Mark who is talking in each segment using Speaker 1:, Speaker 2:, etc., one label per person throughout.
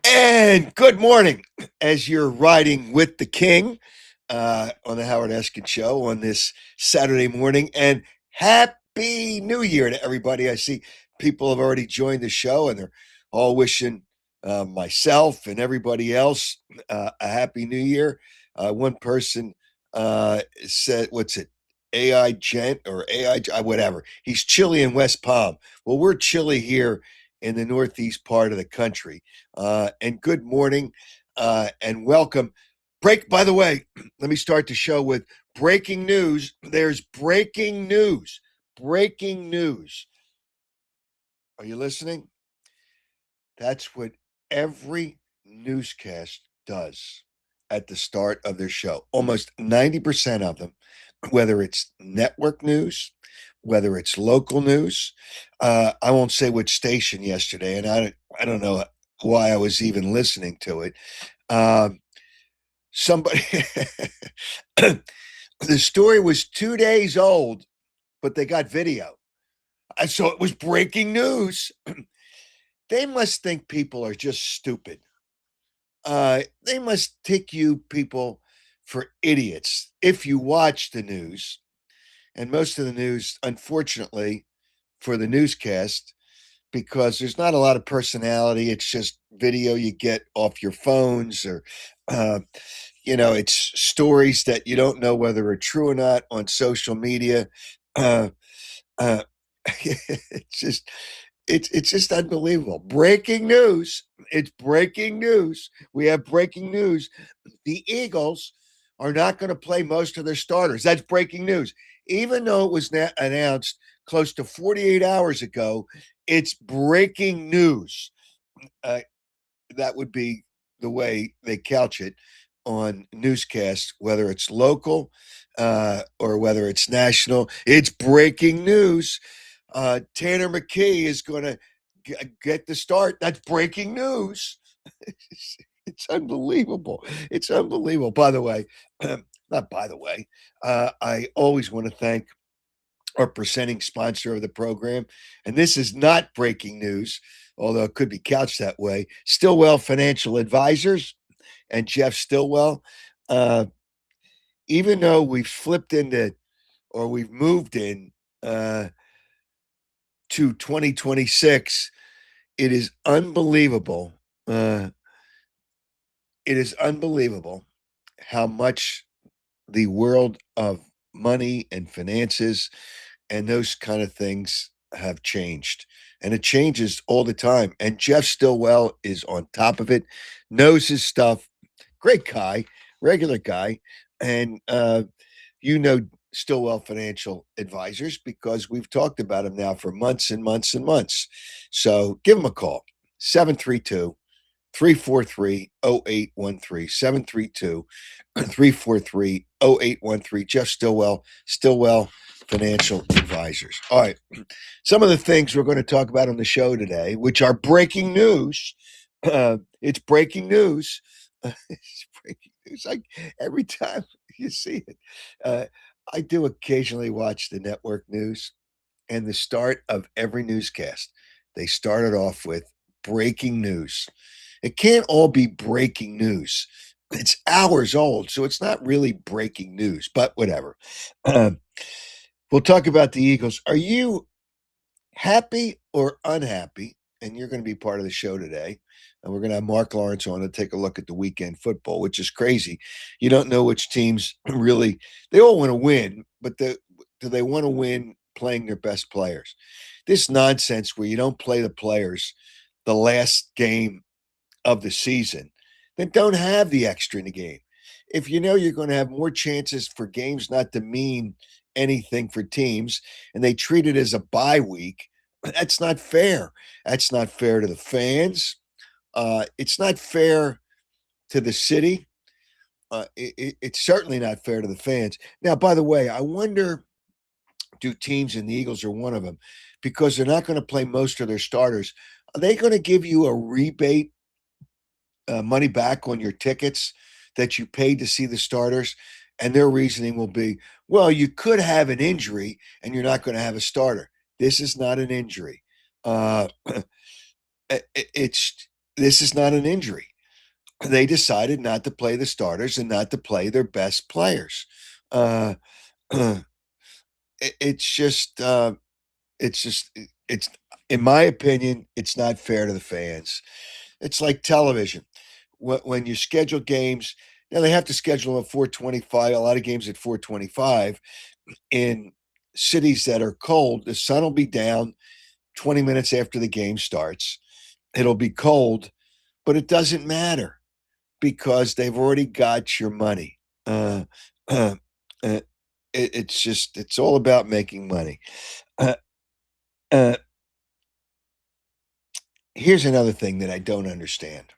Speaker 1: And good morning as you're riding with the King on the Howard Eskin Show on this Saturday morning. And Happy New Year to everybody. I see people have already joined the show and they're all wishing myself and everybody else a Happy New Year. One person said, what's it? AI Gent or AI, whatever. He's chilly in West Palm. Well, we're chilly here in the northeast part of the country. And good morning and welcome. By the way, let me start the show with breaking news. There's breaking news. Breaking news. Are you listening? That's what every newscast does at the start of their show. Almost 90% of them, whether it's network news, whether it's local news. I won't say which station yesterday, and I don't know why I was even listening to it. Somebody, the story was 2 days old, but they got video. So it was breaking news. They must think people are just stupid. They must take you people for idiots if you watch the news. And most of the news, unfortunately, for the newscast, because there's not a lot of personality. It's just video you get off your phones or, it's stories that you don't know whether are true or not on social media. Uh, uh, it's just unbelievable. Breaking news. It's breaking news. We have breaking news. The Eagles are not going to play most of their starters. That's breaking news. Even though it was announced close to 48 hours ago, it's breaking news. That would be the way they couch it on newscasts, whether it's local or whether it's national. It's breaking news. Tanner McKee is going to get the start. That's breaking news. It's unbelievable. It's unbelievable. By the way, not by the way, I always want to thank our presenting sponsor of the program. And this is not breaking news, although it could be couched that way. Stillwell Financial Advisors and Jeff Stillwell. Even though we've flipped into or we've moved in to 2026, it is unbelievable. It is unbelievable how much the world of money and finances and those kind of things have changed. And it changes all the time. And Jeff Stillwell is on top of it, knows his stuff. Great guy, regular guy. And Stillwell Financial Advisors because we've talked about him now for months and months and months. So give him a call, 732 343 0813, 732 343 0813. Jeff Stillwell Financial Advisors. All right. Some of the things we're going to talk about on the show today, which are breaking news. It's breaking news. It's breaking news. Like every time you see it, I do occasionally watch the network news, and the start of every newscast, they started off with breaking news. It can't all be breaking news. It's hours old, so it's not really breaking news, but whatever. We'll talk about the Eagles. Are you happy or unhappy? And you're going to be part of the show today. And we're going to have Marc Lawrence on to take a look at the weekend football, which is crazy. You don't know which teams really, they all want to win, but do they want to win playing their best players? This nonsense where you don't play the players the last game of the season, then don't have the extra in the game. If you know you're going to have more chances for games not to mean anything for teams and they treat it as a bye week, that's not fair. That's not fair to the fans. It's not fair to the city. It's certainly not fair to the fans. Now, by the way, I wonder, do teams, and the Eagles are one of them, because they're not going to play most of their starters, are they going to give you a rebate, money back on your tickets that you paid to see the starters? And their reasoning will be, well, you could have an injury and you're not going to have a starter. This is not an injury. It's this is not an injury. They decided not to play the starters and not to play their best players. Uh, it's just it's just it's in my opinion, it's not fair to the fans. It's like television. When you schedule games, now they have to schedule them at 4:25. A lot of games at 4:25 in cities that are cold. The sun will be down 20 minutes after the game starts. It'll be cold, but it doesn't matter because they've already got your money. Uh, uh, uh, it's all about making money. Uh, uh, Here's another thing that I don't understand.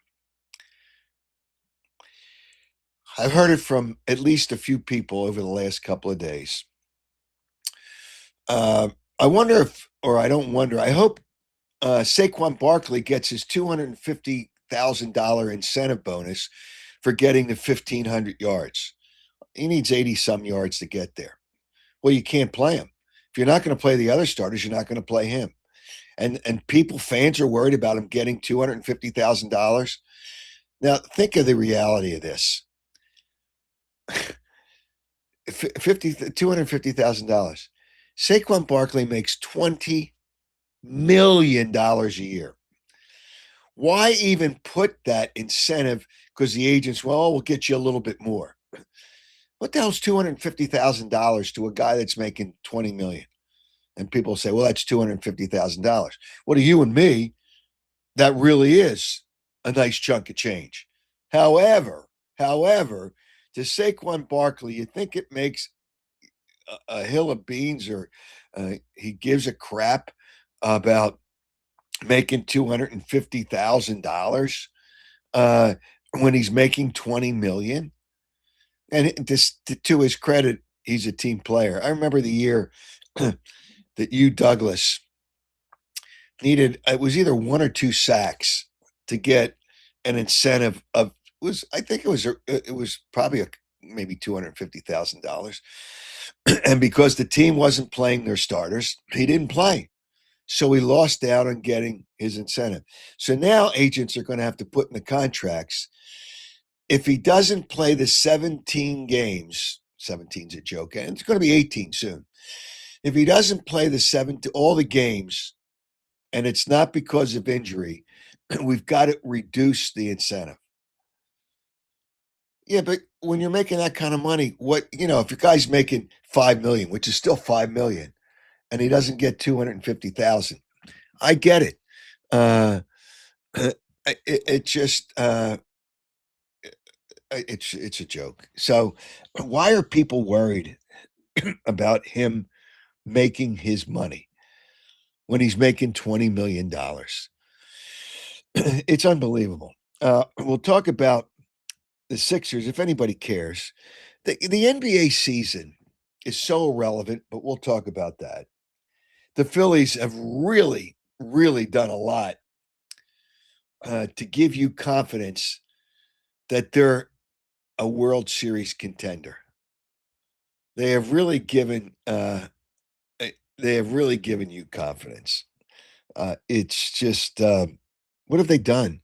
Speaker 1: I've heard it from at least a few people over the last couple of days. I wonder if, or I don't wonder, I hope Saquon Barkley gets his $250,000 incentive bonus for getting to 1,500 yards. He needs 80 some yards to get there. Well, you can't play him. If you're not going to play the other starters, you're not going to play him. And fans are worried about him getting $250,000. Now, think of the reality of this. $250,000. Saquon Barkley makes $20 million a year. Why even put that incentive? Because the agents, well, we'll get you a little bit more. What the hell's $250,000 to a guy that's making $20 million? And people say, well, that's $250,000. Well, to you and me, that really is a nice chunk of change. However, to Saquon Barkley, you think it makes a hill of beans, or he gives a crap about making $250,000 when he's making $20 million? And to his credit, he's a team player. I remember the year that Hugh Douglas needed, it was either one or two sacks to get an incentive of, I think it was probably maybe $250,000. And because the team wasn't playing their starters, he didn't play. So he lost out on getting his incentive. So now agents are going to have to put in the contracts, if he doesn't play the 17 games, 17's a joke, and it's going to be 18 soon. If he doesn't play all the games, and it's not because of injury, we've got to reduce the incentive. Yeah, but when you're making that kind of money, if your guy's making 5 million, which is still 5 million, and he doesn't get 250,000, I get it. It just it's a joke. So why are people worried about him making his money when he's making $20 million? It's unbelievable. We'll talk about the Sixers if anybody cares. The NBA season is so irrelevant, but we'll talk about that. The Phillies have really, really done a lot to give you confidence that they're a World Series contender. They have really given you confidence. It's just what have they done?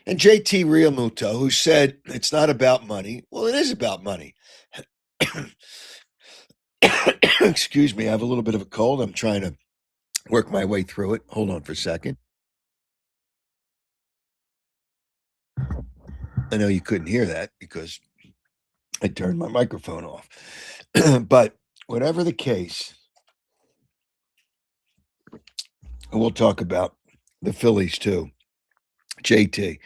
Speaker 1: And JT Realmuto, who said it's not about money. Well, it is about money. Excuse me, I have a little bit of a cold. I'm trying to work my way through it. Hold on for a second. I know you couldn't hear that because I turned my microphone off. But whatever the case, we'll talk about the Phillies too. JT,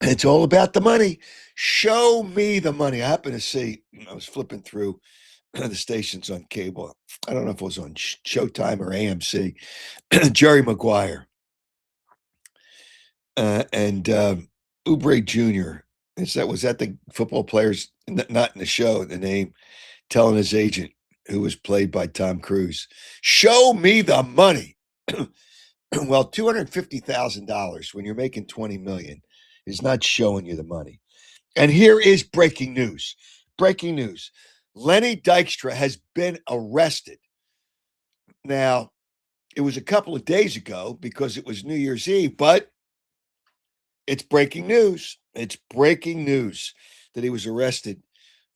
Speaker 1: it's all about the money. Show me the money. I happen to see, I was flipping through the stations on cable. I don't know if it was on Showtime or AMC. Jerry Maguire and Oubre Jr. Was that the football players, not in the show, the name, telling his agent, who was played by Tom Cruise, show me the money. Well, $250,000 when you're making $20 million is not showing you the money. And here is breaking news. Breaking news. Lenny Dykstra has been arrested. Now, it was a couple of days ago because it was New Year's Eve, but It's breaking news. It's breaking news that he was arrested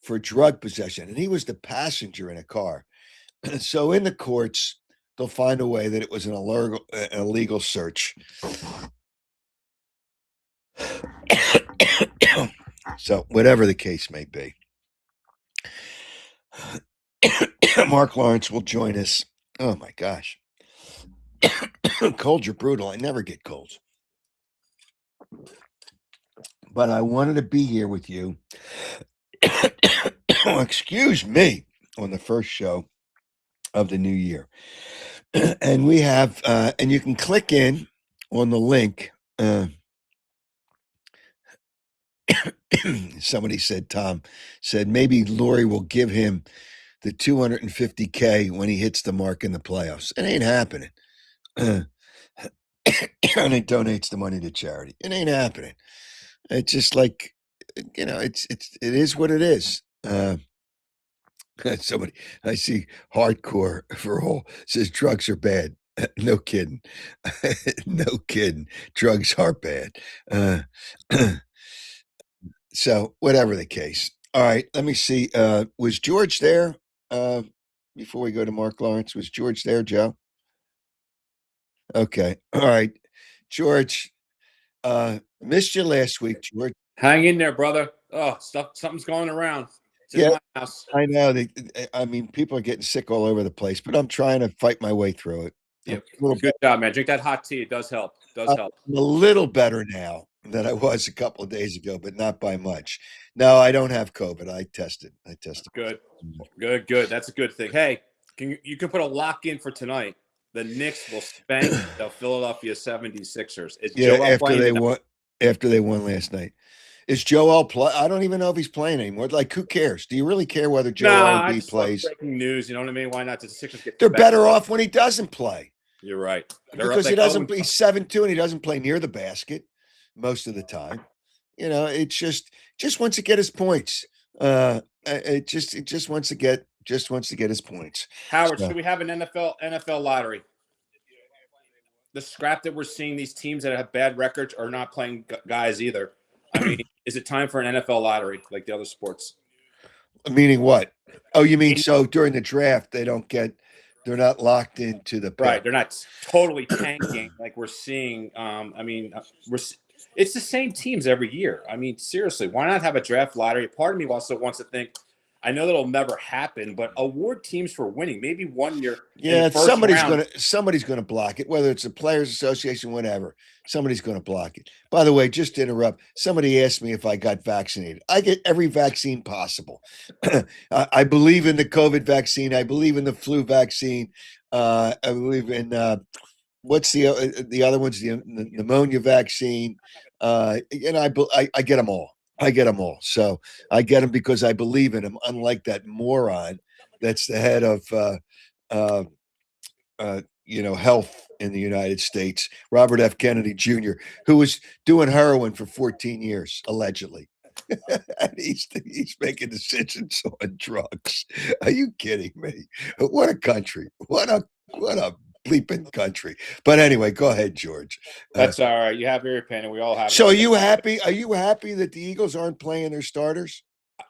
Speaker 1: for drug possession, and he was the passenger in a car. So in the courts, they'll find a way that it was an illegal search. So whatever the case may be, Marc Lawrence will join us. Oh my gosh. Colds are brutal. I never get colds. But I wanted to be here with you. Excuse me, on the first show of the new year. And we have, and you can click in on the link. Somebody said, Tom said, maybe Lori will give him the $250K when he hits the mark in the playoffs. It ain't happening. And he donates the money to charity. It ain't happening. It's just like, it is what it is. Somebody I see hardcore for all says drugs are bad. No kidding. No kidding. Drugs are bad. So whatever the case. All right, let me see. Was George there? Before we go to Marc Lawrence, was George there, Joe? Okay. All right. George, missed you last week, George.
Speaker 2: Hang in there, brother. Oh, something's going around. It's in my house.
Speaker 1: I know. I mean, people are getting sick all over the place, but I'm trying to fight my way through it.
Speaker 2: Yeah, good job, man. Drink that hot tea. It does help.
Speaker 1: I'm a little better now than I was a couple of days ago, but not by much. No, I don't have COVID. I tested.
Speaker 2: Good. That's a good thing. Hey, you can put a lock in for tonight. The Knicks will spank the Philadelphia 76ers.
Speaker 1: After they won last night. Is Joel play? I don't even know if he's playing anymore. Like, who cares? Do you really care whether Joel Embiid plays?
Speaker 2: Breaking news. You know what I mean? Why not? The Sixers get.
Speaker 1: They're better off when he doesn't play.
Speaker 2: You're right.
Speaker 1: Because he doesn't. He's 7-2 and he doesn't play near the basket most of the time. It's just wants to get his points. It just wants to get his points.
Speaker 2: Howard, should we have an NFL lottery? The scrap that we're seeing, these teams that have bad records are not playing guys either. I mean, is it time for an NFL lottery like the other sports?
Speaker 1: Meaning what? Oh, you mean so during the draft they're not locked into the pick.
Speaker 2: Right? They're not totally tanking like we're seeing. It's the same teams every year. I mean, seriously, why not have a draft lottery? Part of me also wants to think. I know that'll never happen, but award teams for winning. Maybe 1 year.
Speaker 1: Yeah, somebody's gonna block it, whether it's a players' association, whatever. Somebody's gonna block it. By the way, just to interrupt, somebody asked me if I got vaccinated. I get every vaccine possible. I believe in the COVID vaccine. I believe in the flu vaccine. I believe in what's the other ones? The pneumonia vaccine. I get them all. I get them all. So I get them because I believe in them, unlike that moron that's the head of health in the United States, Robert F. Kennedy Jr., who was doing heroin for 14 years, allegedly. And he's making decisions on drugs. Are you kidding me? What a country. What a bleeping country. But anyway, go ahead, George.
Speaker 2: That's all right. You have your opinion. We all have.
Speaker 1: So are you happy? Are you happy that the Eagles aren't playing their starters?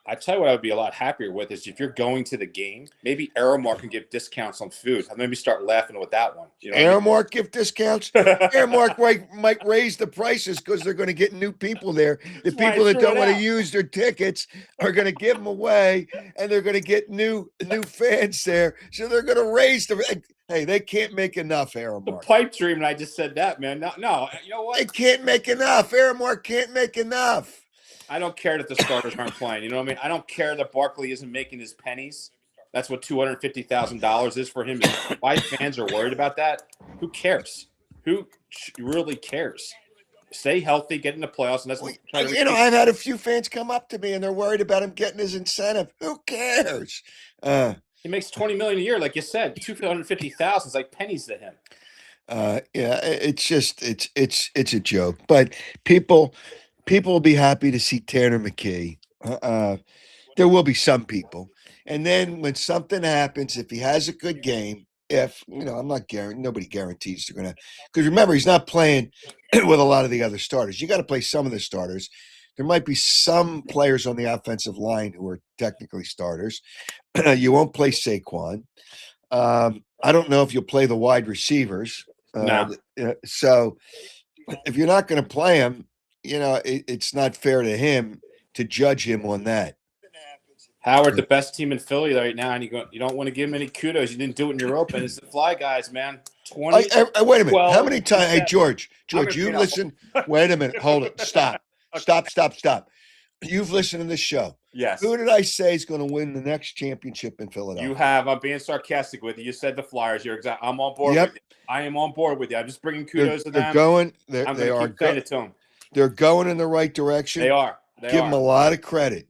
Speaker 2: I tell you what I would be a lot happier with is if you're going to the game, maybe Airmark can give discounts on food. I'll maybe start laughing with that one.
Speaker 1: Airmark give discounts? Airmark might raise the prices because they're going to get new people there. The people that don't want to use their tickets are going to give them away, and they're going to get new fans there. So they're going to raise the. Hey, they can't make enough, Airmark.
Speaker 2: The pipe dream, and I just said that, man. No, you know what?
Speaker 1: They can't make enough. Airmark can't make enough.
Speaker 2: I don't care that the starters aren't playing. You know what I mean? I don't care that Barkley isn't making his pennies. That's what $250,000 is for him. Why fans are worried about that? Who cares? Who really cares? Stay healthy, get in the playoffs, and that's what.
Speaker 1: I've had a few fans come up to me and they're worried about him getting his incentive. Who cares?
Speaker 2: He makes $20 million a year, like you said. $250,000 is like pennies to him.
Speaker 1: Yeah, it's a joke, but people will be happy to see Tanner McKee. There will be some people. And then when something happens, if he has a good game, I'm not guaranteeing, nobody guarantees they're going to, because remember, he's not playing with a lot of the other starters. You got to play some of the starters. There might be some players on the offensive line who are technically starters. You won't play Saquon. I don't know if you'll play the wide receivers.
Speaker 2: No.
Speaker 1: So if you're not going to play him, it's not fair to him to judge him on that.
Speaker 2: Howard, the best team in Philly right now, and you don't want to give him any kudos. You didn't do it in your open. It's the Fly Guys, man. 20.
Speaker 1: Wait a minute. How many times? Hey, George, you've listened. Wait a minute. Hold it. Stop. Stop. You've listened to this show.
Speaker 2: Yes.
Speaker 1: Who did I say is going to win the next championship in Philadelphia?
Speaker 2: You have. I'm being sarcastic with you. You said the Flyers. You're exact. I'm on board with you. I am on board with you. I'm just bringing kudos to them.
Speaker 1: They're going.
Speaker 2: I'm going to keep saying it to them.
Speaker 1: They're going in the right direction.
Speaker 2: They are.
Speaker 1: Give them a lot of credit.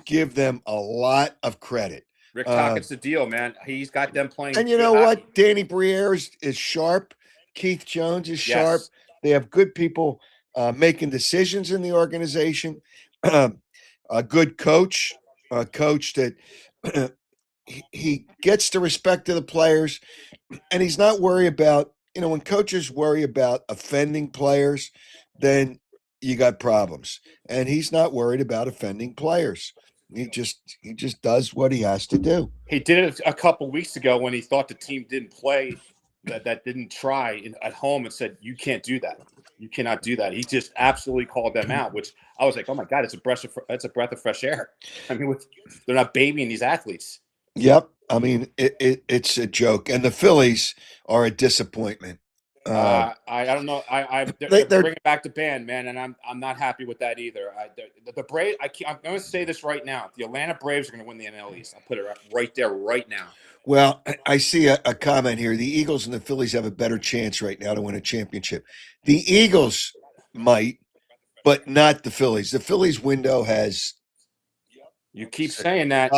Speaker 1: Give them a lot of credit.
Speaker 2: Rick Tockett's the deal, man. He's got them playing.
Speaker 1: And you know what? Danny Briere is sharp. Keith Jones is sharp. They have good people making decisions in the organization. A good coach, a coach that he gets the respect of the players, and he's not worried about, when coaches worry about offending players, then you got problems. And he's not worried about offending players. He just does what he has to do.
Speaker 2: He did it a couple weeks ago when he thought the team didn't play, that didn't try at home, and said, "You can't do that. You cannot do that." He just absolutely called them out, which I was like, "Oh my God, it's a breath of fresh air." I mean, they're not babying these athletes.
Speaker 1: Yep, I mean it's a joke, and the Phillies are a disappointment.
Speaker 2: I don't know. They're bringing back the band, man, and I'm not happy with that either. The Braves. I'm going to say this right now: the Atlanta Braves are going to win the NL East. I'll put it right there, right now.
Speaker 1: Well, I see a comment here. The Eagles and the Phillies have a better chance right now to win a championship. The Eagles might, but not the Phillies. The Phillies window has.
Speaker 2: You keep saying that.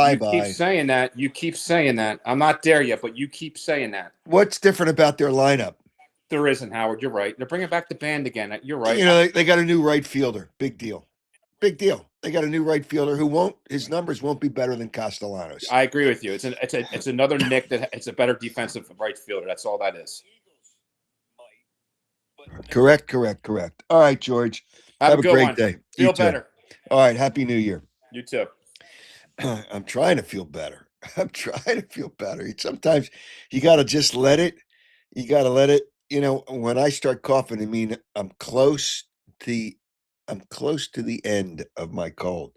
Speaker 2: You keep saying that. I'm not there yet, but you keep saying that.
Speaker 1: What's different about their lineup?
Speaker 2: There isn't, Howard. You're right. They're bringing back the band again. You're right.
Speaker 1: They got a new right fielder. Big deal. They got a new right fielder who his numbers won't be better than Castellanos.
Speaker 2: I agree with you. It's another Nick that it's a better defensive right fielder. That's all that is.
Speaker 1: Correct. All right, George. Have a great day.
Speaker 2: Feel better.
Speaker 1: All right. Happy New Year.
Speaker 2: You too.
Speaker 1: I'm trying to feel better. Sometimes you got to just let it. You got to let it. When I start coughing, I mean, I'm close to the end of my cold.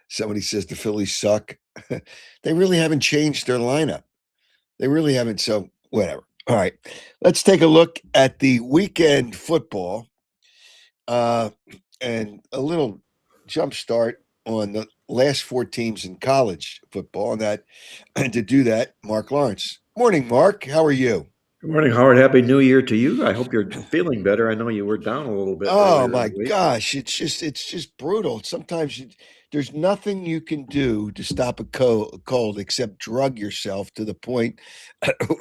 Speaker 1: Somebody says the Phillies suck. They really haven't changed their lineup. They really haven't. So whatever. All right. Let's take a look at the weekend football and a little jump start on the last four teams in college football. And to do that, Marc Lawrence. Morning, Mark. How are you?
Speaker 3: Good morning, Howard. Happy New Year to you. I hope you're feeling better. I know you were down a little bit.
Speaker 1: Oh my gosh, it's just brutal. Sometimes there's nothing you can do to stop a cold except drug yourself to the point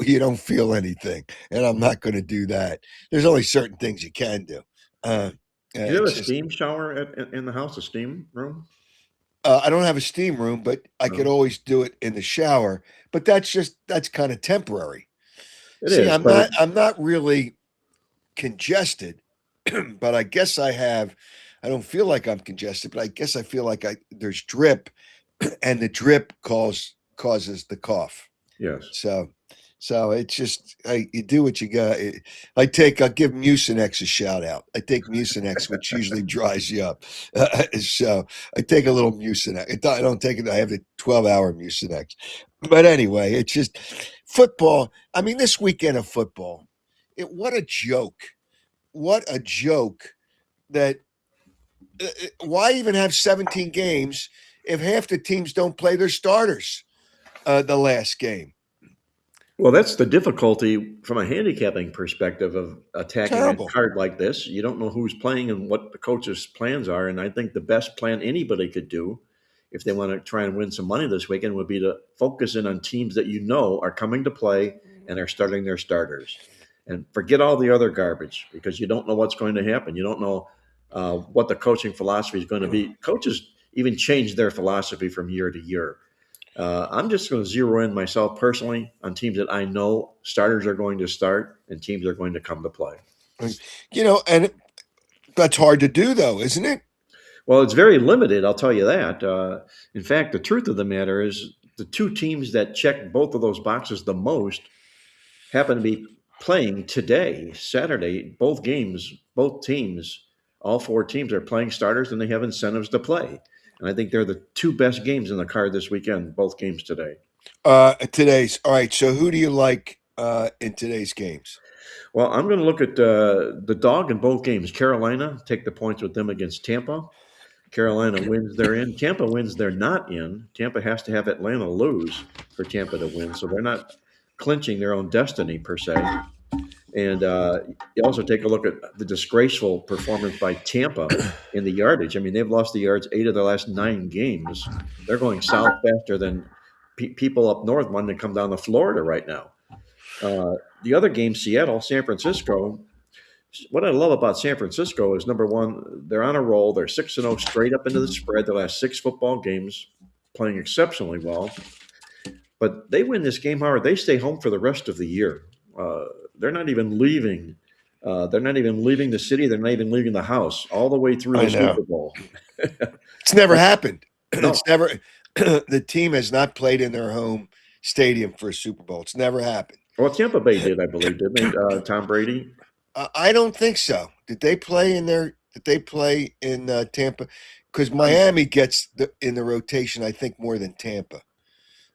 Speaker 1: you don't feel anything. And I'm not going to do that. There's only certain things you can do.
Speaker 3: Do you have a steam shower in the house, a steam room?
Speaker 1: I don't have a steam room, but I could always do it in the shower. But that's kind of temporary. I'm not really congested, but I guess I don't feel like I'm congested, but I guess I feel like there's drip, and the drip causes the cough.
Speaker 3: Yes.
Speaker 1: So it's just, you do what you got. I'll give Mucinex a shout out. I take Mucinex, which usually dries you up. So I take a little Mucinex. I don't take it. I have the 12-hour Mucinex. But anyway, it's just football. I mean, this weekend of football, what a joke. What a joke that why even have 17 games if half the teams don't play their starters the last game?
Speaker 3: Well, that's the difficulty from a handicapping perspective of attacking a card like this. You don't know who's playing and what the coach's plans are. And I think the best plan anybody could do if they want to try and win some money this weekend would be to focus in on teams that you know are coming to play and are starting their starters. And forget all the other garbage because you don't know what's going to happen. You don't know what the coaching philosophy is going to be. Coaches even change their philosophy from year to year. I'm just going to zero in myself personally on teams that I know starters are going to start and teams are going to come to play.
Speaker 1: And that's hard to do, though, isn't it?
Speaker 3: Well, it's very limited, I'll tell you that. In fact, the truth of the matter is the two teams that check both of those boxes the most happen to be playing today, Saturday. Both games, both teams, all four teams are playing starters and they have incentives to play. And I think they're the two best games in the card this weekend, both games today.
Speaker 1: Today's. All right. So who do you like in today's games?
Speaker 3: Well, I'm going to look at the dog in both games. Carolina, take the points with them against Tampa. Carolina wins, they're in. Tampa wins, they're not in. Tampa has to have Atlanta lose for Tampa to win. So they're not clinching their own destiny, per se. And you also take a look at the disgraceful performance by Tampa in the yardage. I mean, they've lost the yards 8 of their last 9 games. They're going south faster than people up north wanting to come down to Florida right now. The other game, Seattle, San Francisco. What I love about San Francisco is, number one, they're on a roll. They're 6-0 straight up into the spread the last 6 football games, playing exceptionally well. But they win this game, Howard. They stay home for the rest of the year. They're not even leaving. They're not even leaving the city. They're not even leaving the house all the way through the Super Bowl.
Speaker 1: It's never happened.
Speaker 3: No.
Speaker 1: It's never. The team has not played in their home stadium for a Super Bowl. It's never happened.
Speaker 3: Well, Tampa Bay did, I believe, didn't they? Tom Brady.
Speaker 1: I don't think so. Did they play in there? Did they play in Tampa? Because Miami gets in the rotation, I think, more than Tampa.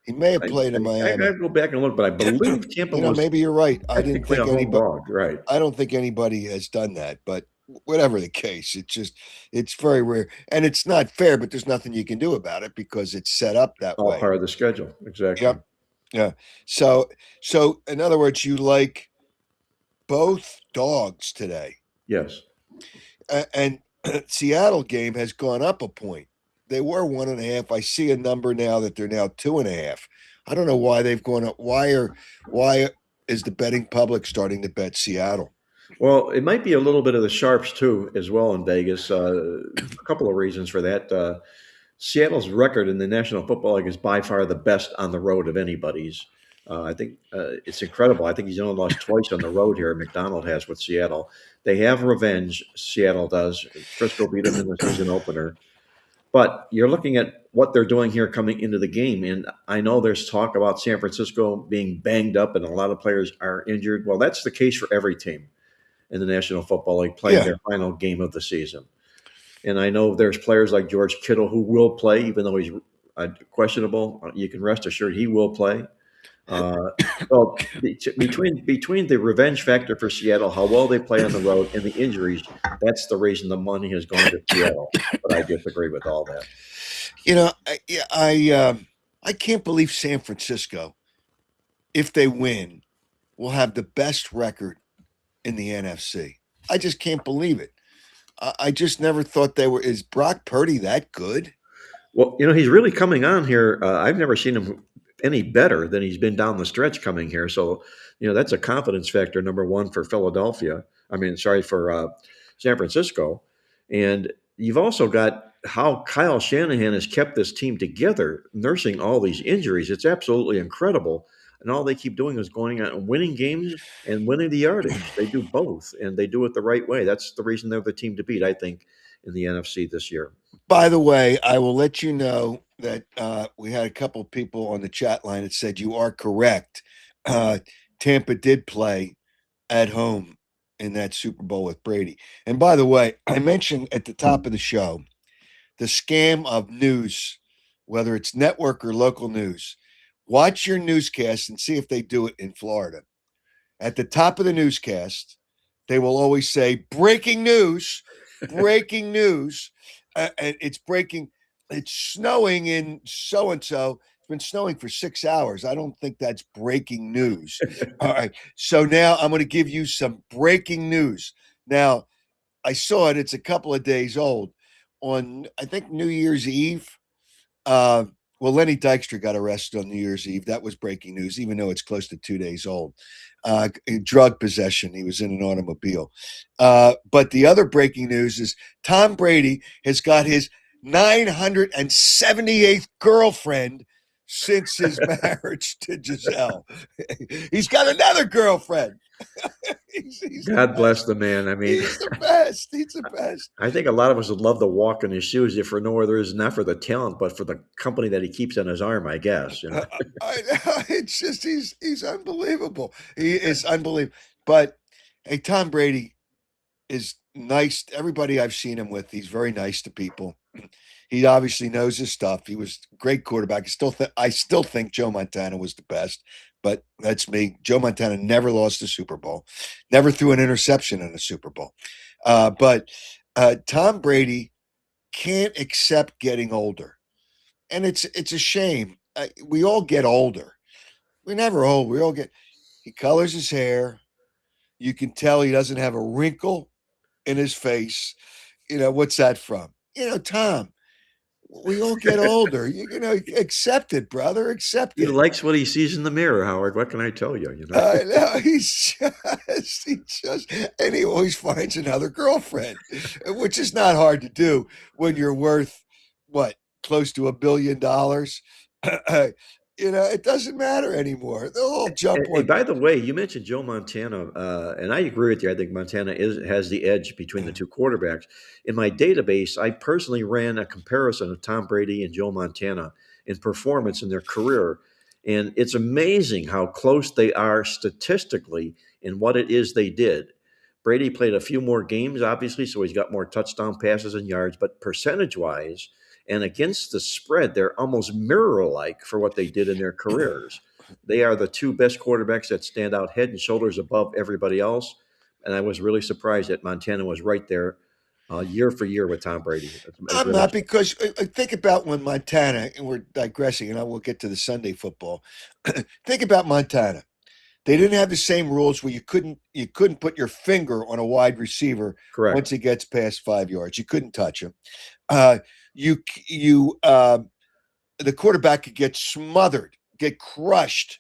Speaker 1: He may have played in Miami.
Speaker 3: I got to go back and look, but I believe Tampa was.
Speaker 1: Maybe you're right. I didn't think anybody.
Speaker 3: Right.
Speaker 1: I don't think anybody has done that. But whatever the case, it's very rare, and it's not fair. But there's nothing you can do about it because it's set up that way.
Speaker 3: All part of the schedule, exactly.
Speaker 1: Yep. Yeah. So in other words, you like both dogs today.
Speaker 3: Yes.
Speaker 1: And Seattle game has gone up a point. They were 1.5. I see a number now that they're now 2.5. I don't know why they've gone up. Why is the betting public starting to bet Seattle?
Speaker 3: Well, it might be a little bit of the sharps too, as well in Vegas. A couple of reasons for that. Seattle's record in the National Football League is by far the best on the road of anybody's. I think it's incredible. I think he's only lost twice on the road here. McDonald has with Seattle. They have revenge. Seattle does. Frisco beat them in the season opener. But you're looking at what they're doing here coming into the game. And I know there's talk about San Francisco being banged up and a lot of players are injured. Well, that's the case for every team in the National Football League playing their final game of the season. And I know there's players like George Kittle who will play, even though he's questionable. You can rest assured he will play. Well, between the revenge factor for Seattle, how well they play on the road, and the injuries, that's the reason the money has gone to Seattle. But I disagree with all that.
Speaker 1: I can't believe San Francisco, if they win, will have the best record in the NFC. I just can't believe it. I just never thought they were. Is Brock Purdy that good?
Speaker 3: Well, he's really coming on here. I've never seen him any better than he's been down the stretch coming here. So, that's a confidence factor, number one, for for San Francisco. And you've also got how Kyle Shanahan has kept this team together, nursing all these injuries. It's absolutely incredible. And all they keep doing is going out and winning games and winning the yardage. They do both, and they do it the right way. That's the reason they're the team to beat, I think, in the NFC this year.
Speaker 1: By the way, I will let you know that we had a couple of people on the chat line that said you are correct. Tampa did play at home in that Super Bowl with Brady. And by the way, I mentioned at the top of the show, the scam of news, whether it's network or local news. Watch your newscast and see if they do it in Florida. At the top of the newscast, they will always say, breaking news, breaking news. And it's breaking. It's snowing in so-and-so. It's been snowing for 6 hours. I don't think that's breaking news. All right. So now I'm going to give you some breaking news. Now, I saw it. It's a couple of days old. On, I think, New Year's Eve, Lenny Dykstra got arrested on New Year's Eve. That was breaking news, even though it's close to 2 days old. Drug possession. He was in an automobile. But the other breaking news is Tom Brady has got his 978th girlfriend since his marriage to Giselle. He's got another girlfriend. He's
Speaker 3: God bless the man. I mean,
Speaker 1: he's the best. He's the best.
Speaker 3: I think a lot of us would love to walk in his shoes if for no other reason, not for the talent, but for the company that he keeps on his arm, I guess. You know?
Speaker 1: I know. It's just he's unbelievable. He is unbelievable. But hey, Tom Brady is nice. Everybody I've seen him with, he's very nice to people. He obviously knows his stuff. He was a great quarterback. I still think Joe Montana was the best, but that's me. Joe Montana never lost a Super Bowl, never threw an interception in a Super Bowl. But Tom Brady can't accept getting older, and it's a shame. We all get older. We're never old. We all get. He colors his hair. You can tell he doesn't have a wrinkle in his face. What's that from? Tom. We all get older. Accept it, brother. Accept
Speaker 3: He
Speaker 1: it.
Speaker 3: likes what he sees in the mirror, Howard. What can I tell you? You know,
Speaker 1: I know and he always finds another girlfriend, which is not hard to do when you're worth what, close to $1 billion. It doesn't matter anymore. They'll all jump
Speaker 3: Hey,
Speaker 1: on.
Speaker 3: by the way, you mentioned Joe Montana, and I agree with you. I think Montana has the edge between the two quarterbacks. In my database, I personally ran a comparison of Tom Brady and Joe Montana in performance in their career, and it's amazing how close they are statistically in what it is they did. Brady played a few more games, obviously, so he's got more touchdown passes and yards, but percentage-wise and against the spread, they're almost mirror-like for what they did in their careers. They are the two best quarterbacks that stand out head and shoulders above everybody else. And I was really surprised that Montana was right there year for year with Tom Brady.
Speaker 1: I'm not, because think about when Montana, and we're digressing, and I will get to the Sunday football. Think about Montana. They didn't have the same rules where you couldn't put your finger on a wide receiver.
Speaker 3: Correct.
Speaker 1: Once he gets past 5 yards. You couldn't touch him. The quarterback could get smothered, get crushed,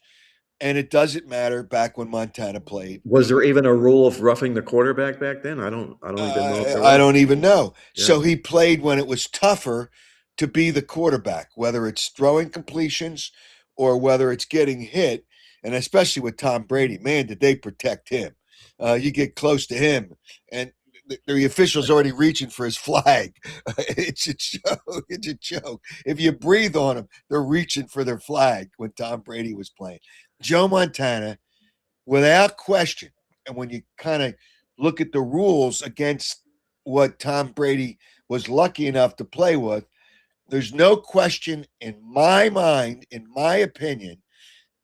Speaker 1: and it doesn't matter. Back when Montana played,
Speaker 3: was there even a rule of roughing the quarterback back then? I don't even know if there was.
Speaker 1: I don't even know.
Speaker 3: Yeah.
Speaker 1: So he played when it was tougher to be the quarterback, whether it's throwing completions or whether it's getting hit. And especially with Tom Brady, man, did they protect him? You get close to him, and the official's already reaching for his flag. It's a joke. It's a joke. If you breathe on them, they're reaching for their flag when Tom Brady was playing. Joe Montana, without question, and when you kind of look at the rules against what Tom Brady was lucky enough to play with, there's no question in my mind, in my opinion,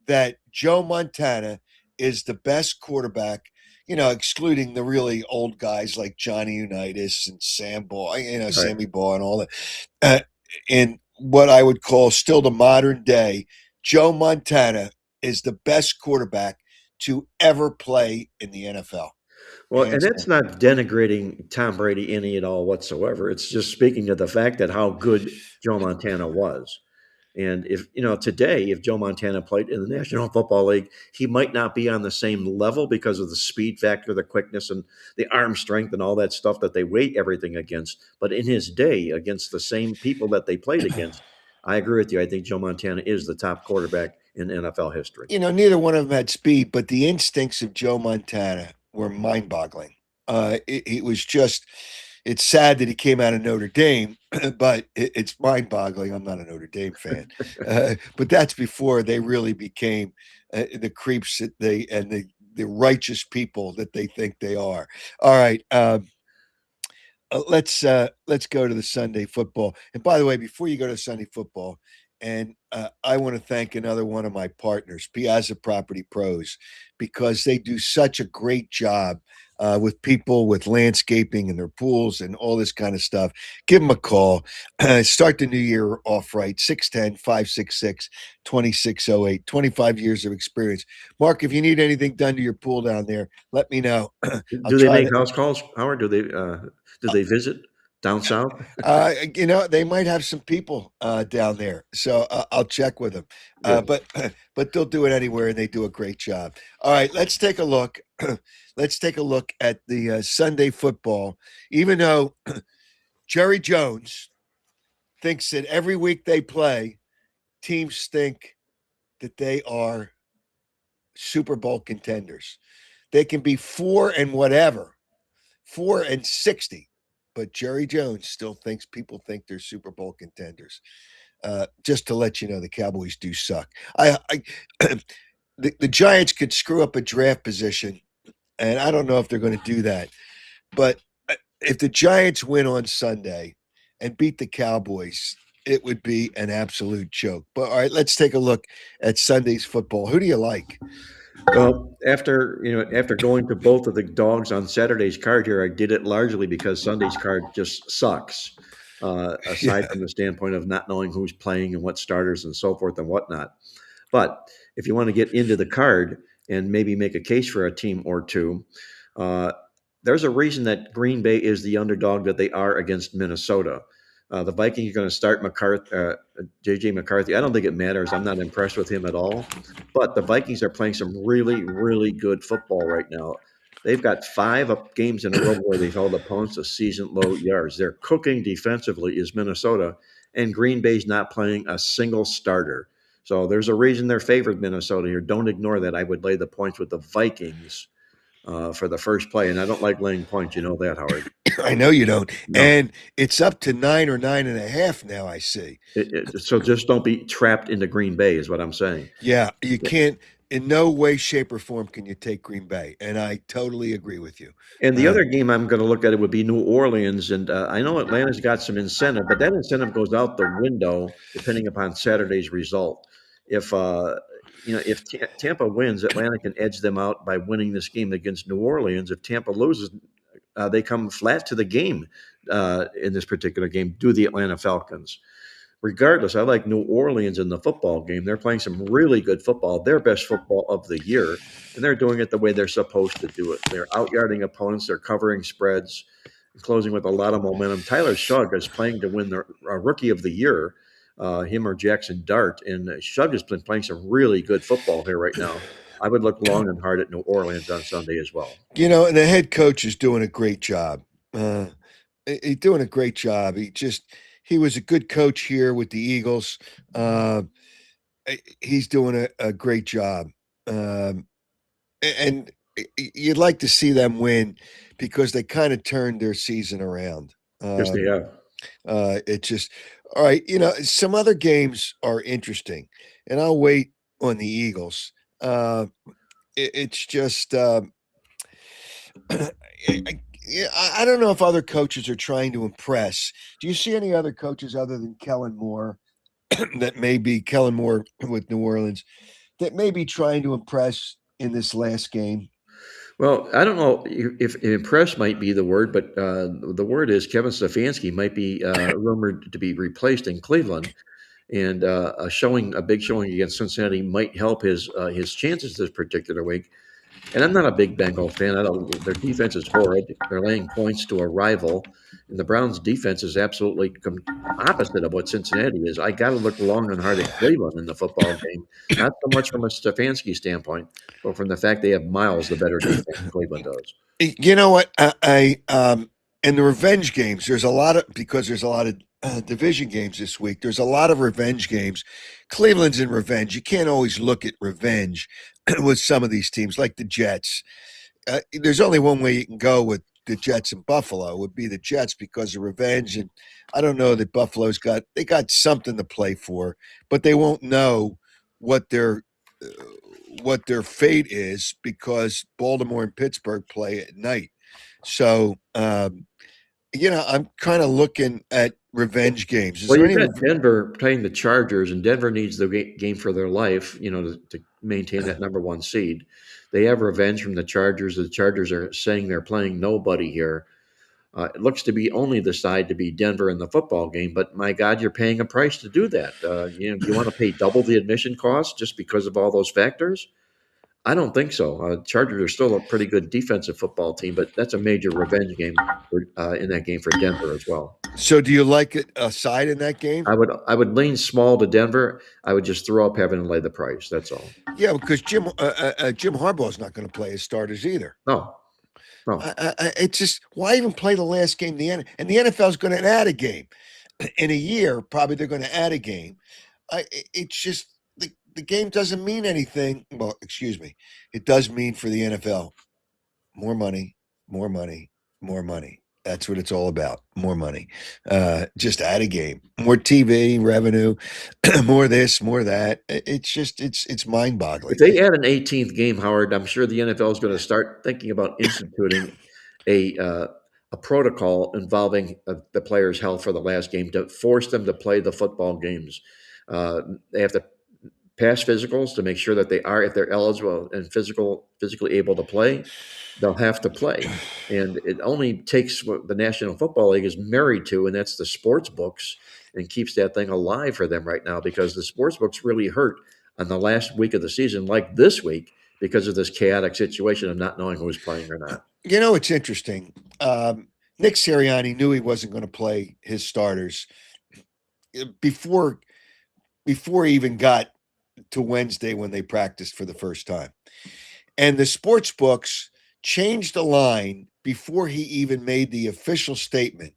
Speaker 1: that Joe Montana is the best quarterback, excluding the really old guys like Johnny Unitas and Sam Ball,
Speaker 3: Right.
Speaker 1: Sammy Ball and all that. In what I would call still the modern day, Joe Montana is the best quarterback to ever play in the NFL.
Speaker 3: Well, and
Speaker 1: Hands
Speaker 3: that's
Speaker 1: down.
Speaker 3: not denigrating Tom Brady any at all whatsoever. It's just speaking to the fact that how good Joe Montana was. And if today, if Joe Montana played in the National Football League, he might not be on the same level because of the speed factor, the quickness, and the arm strength, and all that stuff that they weigh everything against. But in his day, against the same people that they played against, I agree with you. I think Joe Montana is the top quarterback in NFL history.
Speaker 1: Neither one of them had speed, but the instincts of Joe Montana were mind-boggling. It was just, it's sad that he came out of Notre Dame, but it's mind-boggling. I'm not a Notre Dame fan, but that's before they really became the creeps that the righteous people that they think they are. All right. Let's go to the Sunday football. And by the way, before you go to Sunday football, and I want to thank another one of my partners, Piazza Property Pros, because they do such a great job with people with landscaping and their pools and all this kind of stuff. Give them a call. Start the new year off right. 610-566-2608. 25 years of experience. Mark, if you need anything done to your pool down there, let me know.
Speaker 3: Do they make house calls, Howard? Do they visit down south?
Speaker 1: They might have some people down there, so I'll check with them. But they'll do it anywhere, and they do a great job. All right, let's take a look. Let's take a look at the Sunday football. Even though Jerry Jones thinks that every week they play, teams think that they are Super Bowl contenders. They can be 4-60, but Jerry Jones still thinks people think they're Super Bowl contenders. Just to let you know, the Cowboys do suck. The Giants could screw up a draft position, and I don't know if they're going to do that. But if the Giants win on Sunday and beat the Cowboys, it would be an absolute joke. But all right, let's take a look at Sunday's football. Who do you like?
Speaker 3: Well, after going to both of the dogs on Saturday's card here, I did it largely because Sunday's card just sucks. Aside from the standpoint of not knowing who's playing and what starters and so forth and whatnot. But if you want to get into the card and maybe make a case for a team or two, there's a reason that Green Bay is the underdog that they are against Minnesota. The Vikings are going to start J.J. McCarthy. I don't think it matters. I'm not impressed with him at all. But the Vikings are playing some really, really good football right now. They've got 5 games in a row where they've held opponents to season-low yards. They're cooking defensively is Minnesota, and Green Bay's not playing a single starter. So there's a reason they're favored Minnesota here. Don't ignore that. I would lay the points with the Vikings for the first play, and I don't like laying points. You know that, Howard.
Speaker 1: I know you don't.
Speaker 3: No.
Speaker 1: And it's up to 9 or 9.5 now, I see.
Speaker 3: So just don't be trapped into Green Bay is what I'm saying.
Speaker 1: Yeah, you can't. In no way, shape, or form can you take Green Bay, and I totally agree with you.
Speaker 3: And the other game I'm going to look at it would be New Orleans, and I know Atlanta's got some incentive, but that incentive goes out the window depending upon Saturday's result. If Tampa wins, Atlanta can edge them out by winning this game against New Orleans. If Tampa loses, they come flat to the game in this particular game, do the Atlanta Falcons. Regardless, I like New Orleans in the football game. They're playing some really good football, their best football of the year, and they're doing it the way they're supposed to do it. They're out-yarding opponents. They're covering spreads, closing with a lot of momentum. Tyler Shugg is playing to win the Rookie of the Year, him or Jackson Dart, and Shugg has been playing some really good football here right now. I would look long and hard at New Orleans on Sunday as well.
Speaker 1: And the head coach is doing a great job. He's doing a great job. He was a good coach here with the Eagles. He's doing a great job. And you'd like to see them win because they kind of turned their season around.
Speaker 3: Yes, they have.
Speaker 1: It just, all right, some other games are interesting, and I'll wait on the Eagles. It's just, I don't know if other coaches are trying to impress. Do you see any other coaches other than Kellen Moore that may be Kellen Moore with New Orleans that may be trying to impress in this last game?
Speaker 3: Well, I don't know if impress might be the word, but the word is Kevin Stefanski might be rumored to be replaced in Cleveland, and a big showing against Cincinnati might help his chances this particular week. And I'm not a big Bengals fan. Their defense is horrid. They're laying points to a rival, and the Browns' defense is absolutely opposite of what Cincinnati is. I got to look long and hard at Cleveland in the football game, not so much from a Stefanski standpoint, but from the fact they have miles the better defense than Cleveland does.
Speaker 1: You know what? In the revenge games, there's a lot of division games this week. There's a lot of revenge games. Cleveland's in revenge. You can't always look at revenge with some of these teams, like the Jets. There's only one way you can go with the Jets and Buffalo would be the Jets because of revenge. And I don't know that Buffalo's got something to play for, but they won't know what their fate is because Baltimore and Pittsburgh play at night. So, I'm kind of looking at revenge games.
Speaker 3: You've got Denver playing the Chargers, and Denver needs the game for their life, to maintain that number 1 seed. They have revenge from the Chargers. The Chargers are saying they're playing nobody here. It looks to be only the side to be Denver in the football game, but my God, you're paying a price to do that. You want to pay double the admission cost just because of all those factors? I don't think so. Chargers are still a pretty good defensive football team, but that's a major revenge game in that game for Denver as well.
Speaker 1: So, do you like it a side in that game?
Speaker 3: I would lean small to Denver. I would just throw up having to lay the price. That's all.
Speaker 1: Yeah, because Jim Harbaugh is not going to play his starters either.
Speaker 3: No.
Speaker 1: It's just why even play the last game? And the NFL is going to add a game in a year. Probably they're going to add a game. It's just the game doesn't mean anything. Well, excuse me, it does mean for the NFL more money, more money, more money. That's what it's all about. More money. Just add a game, more TV revenue, more this, more that. It's just it's mind
Speaker 3: If
Speaker 1: boggling.
Speaker 3: they add an 18th game, Howard, I'm sure the NFL is going to start thinking about instituting a uh, a protocol involving the players' health for the last game to force them to play the football games. They have to pass physicals to make sure that they are, if they're eligible and physically able to play, they'll have to play. And it only takes what the National Football League is married to, and that's the sports books, and keeps that thing alive for them right now because the sports books really hurt on the last week of the season, like this week, because of this chaotic situation of not knowing who's playing or not.
Speaker 1: You know, it's interesting. Nick Sirianni knew he wasn't going to play his starters before he even got to Wednesday when they practiced for the first time. And the sports books changed the line before he even made the official statement.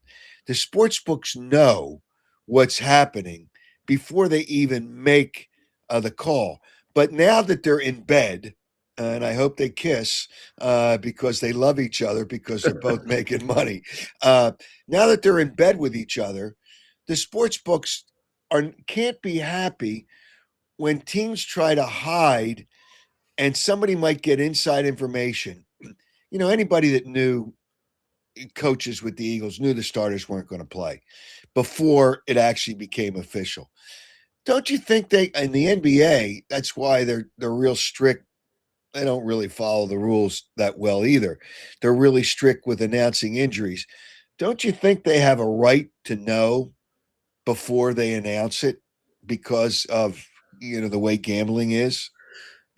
Speaker 1: The sports books know what's happening before they even make the call. But now that they're in bed, and I hope they kiss because they love each other because they're both making money. Now that they're in bed with each other, the sports books can't be happy when teams try to hide and somebody might get inside information. You know, anybody that knew coaches with the Eagles knew the starters weren't going to play before it actually became official. Don't you think they in the NBA, that's why they're real strict. They don't really follow the rules that well either. They're really strict with announcing injuries. Don't you think they have a right to know before they announce it because of, the way gambling is?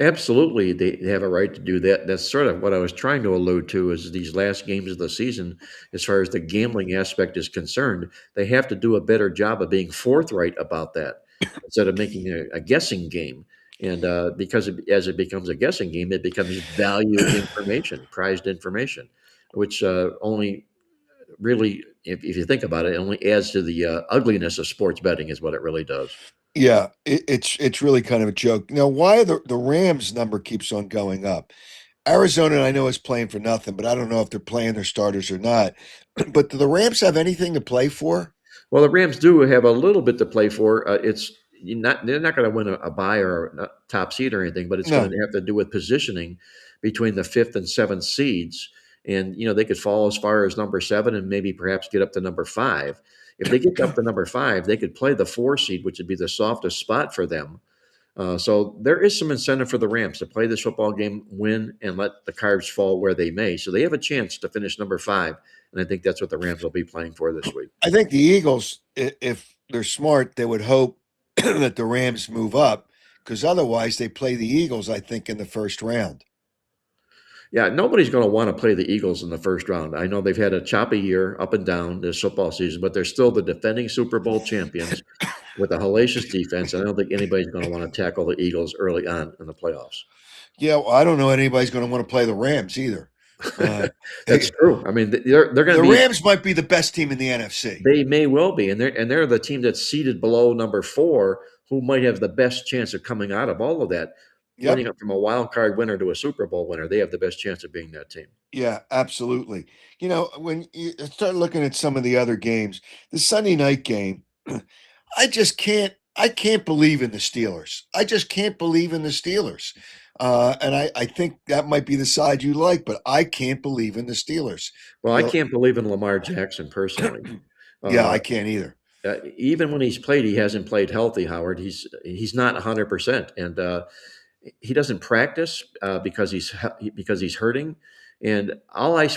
Speaker 3: Absolutely, they have a right to do that. That's sort of what I was trying to allude to is these last games of the season, as far as the gambling aspect is concerned, they have to do a better job of being forthright about that instead of making a guessing game. And because as it becomes a guessing game, it becomes valued information, prized information, which only really, if you think about it, only adds to the ugliness of sports betting, is what it really does.
Speaker 1: Yeah, it's really kind of a joke. Now, why the Rams number keeps on going up? Arizona, I know, is playing for nothing, but I don't know if they're playing their starters or not. But do the Rams have anything to play for?
Speaker 3: Well, the Rams do have a little bit to play for. They're not going to win a bye or a top seed or anything, but it's going
Speaker 1: No.
Speaker 3: to have to do with positioning between the fifth and seventh seeds. And they could fall as far as number 7 and maybe perhaps get up to number 5. If they get up to number 5, they could play the 4 seed, which would be the softest spot for them. So there is some incentive for the Rams to play this football game, win, and let the cards fall where they may. So they have a chance to finish number 5, and I think that's what the Rams will be playing for this week.
Speaker 1: I think the Eagles, if they're smart, they would hope that the Rams move up because otherwise they play the Eagles, I think, in the first round.
Speaker 3: Yeah, nobody's going to want to play the Eagles in the first round. I know they've had a choppy year up and down this football season, but they're still the defending Super Bowl champions with a hellacious defense. I don't think anybody's going to want to tackle the Eagles early on in the playoffs.
Speaker 1: Yeah, well, I don't know anybody's going to want to play the Rams either.
Speaker 3: That's true. I mean, they're going to
Speaker 1: the
Speaker 3: be.
Speaker 1: Rams might be the best team in the NFC.
Speaker 3: They may well be, and they're the team that's seated below number 4, who might have the best chance of coming out of all of that.
Speaker 1: Yep.
Speaker 3: Winning up from a wild card winner to a Super Bowl winner, they have the best chance of being that team.
Speaker 1: Yeah, absolutely. When you start looking at some of the other games, the Sunday night game, I can't believe in the Steelers. I just can't believe in the Steelers. And I think that might be the side you like, but I can't believe in the Steelers.
Speaker 3: Well, I can't believe in Lamar Jackson personally.
Speaker 1: Yeah, I can't either.
Speaker 3: Even when he's played, he hasn't played healthy, Howard. He's not 100%, and he doesn't practice because he's hurting. And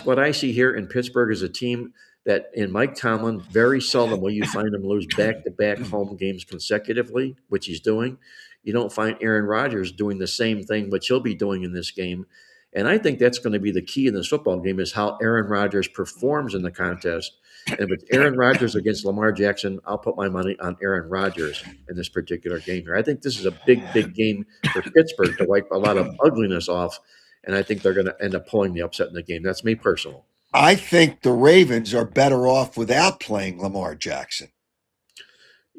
Speaker 3: what I see here in Pittsburgh is a team that, in Mike Tomlin, very seldom will you find him lose back-to-back home games consecutively, which he's doing. You don't find Aaron Rodgers doing the same thing, which he'll be doing in this game. And I think that's going to be the key in this football game is how Aaron Rodgers performs in the contest. And with Aaron Rodgers against Lamar Jackson, I'll put my money on Aaron Rodgers in this particular game here. I think this is a big, big game for Pittsburgh to wipe a lot of ugliness off. And I think they're going to end up pulling the upset in the game. That's me personal.
Speaker 1: I think the Ravens are better off without playing Lamar Jackson.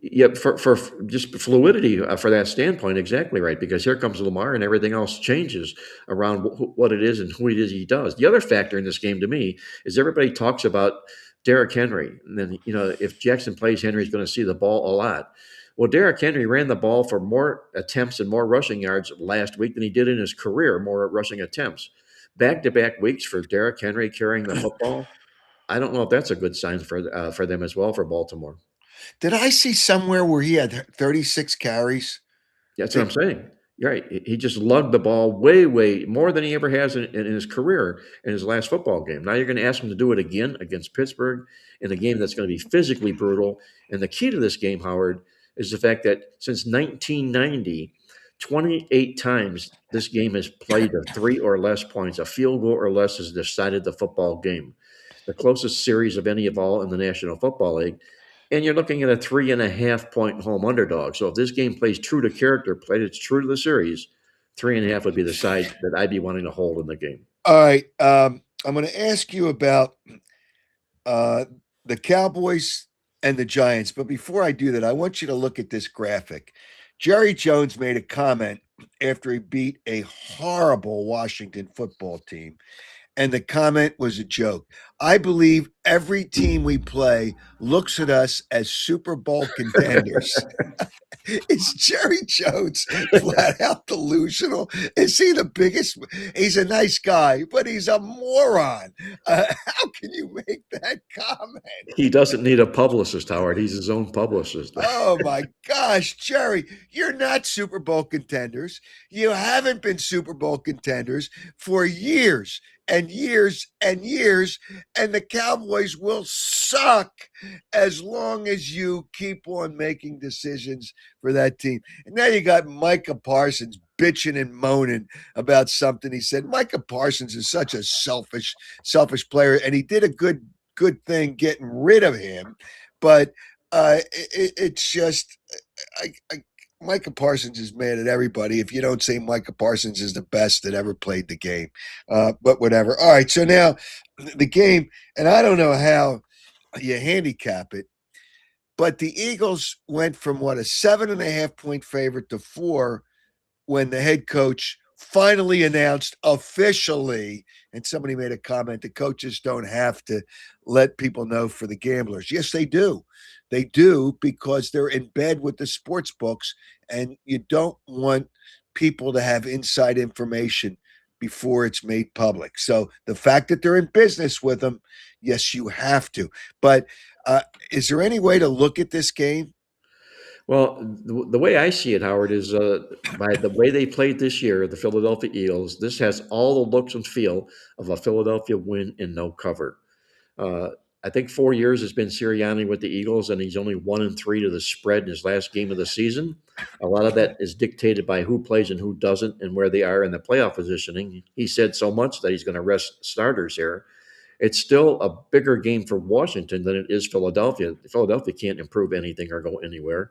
Speaker 3: Yeah, for just fluidity for that standpoint, exactly right. Because here comes Lamar, and everything else changes around what it is and who it is he does. The other factor in this game to me is everybody talks about Derrick Henry, and then if Jackson plays, Henry's going to see the ball a lot. Well, Derrick Henry ran the ball for more attempts and more rushing yards last week than he did in his career, more rushing attempts. Back-to-back weeks for Derrick Henry carrying the football. I don't know if that's a good sign for them as well for Baltimore.
Speaker 1: Did I see somewhere where he had 36 carries?
Speaker 3: That's what I'm saying. You're right. He just lugged the ball way, way more than he ever has in his career in his last football game. Now you're going to ask him to do it again against Pittsburgh in a game that's going to be physically brutal. And the key to this game, Howard, is the fact that since 1990, 28 times this game has played to 3 or less points. A field goal or less has decided the football game. The closest series of any of all in the National Football League. And you're looking at a 3.5 point home underdog. So if this game plays true to character, played it's true to the series, 3.5 would be the side that I'd be wanting to hold in the game.
Speaker 1: All right. I'm going to ask you about the Cowboys and the Giants. But before I do that, I want you to look at this graphic. Jerry Jones made a comment after he beat a horrible Washington football team. And the comment was a joke. I believe every team we play looks at us as Super Bowl contenders. Is Jerry Jones flat out delusional? Is he the biggest? He's a nice guy, but he's a moron. How can you make that comment?
Speaker 3: He doesn't need a publicist, Howard. He's his own publicist.
Speaker 1: Oh my gosh, Jerry, you're not Super Bowl contenders. You haven't been Super Bowl contenders for years and years and years, and the Cowboys will suck as long as you keep on making decisions for that team. And now you got Micah Parsons bitching and moaning about something he said. Micah Parsons is such a selfish player, and he did a good thing getting rid of him, but it's just Micah Parsons is mad at everybody if you don't say Micah Parsons is the best that ever played the game. But whatever. All right, so now the game, and I don't know how you handicap it, but the Eagles went from a 7.5 point favorite to 4 when the head coach finally announced officially, and somebody made a comment, the coaches don't have to let people know for the gamblers. Yes, they do. They do, because they're in bed with the sports books, and you don't want people to have inside information before it's made public. So the fact that they're in business with them, yes, you have to. But is there any way to look at this game?
Speaker 3: Well, the way I see it, Howard, is by the way they played this year, the Philadelphia Eagles, this has all the looks and feel of a Philadelphia win and no cover. I think 4 years has been Sirianni with the Eagles, and he's only 1-3 to the spread in his last game of the season. A lot of that is dictated by who plays and who doesn't and where they are in the playoff positioning. He said so much that he's going to rest starters here. It's still a bigger game for Washington than it is Philadelphia. Philadelphia can't improve anything or go anywhere.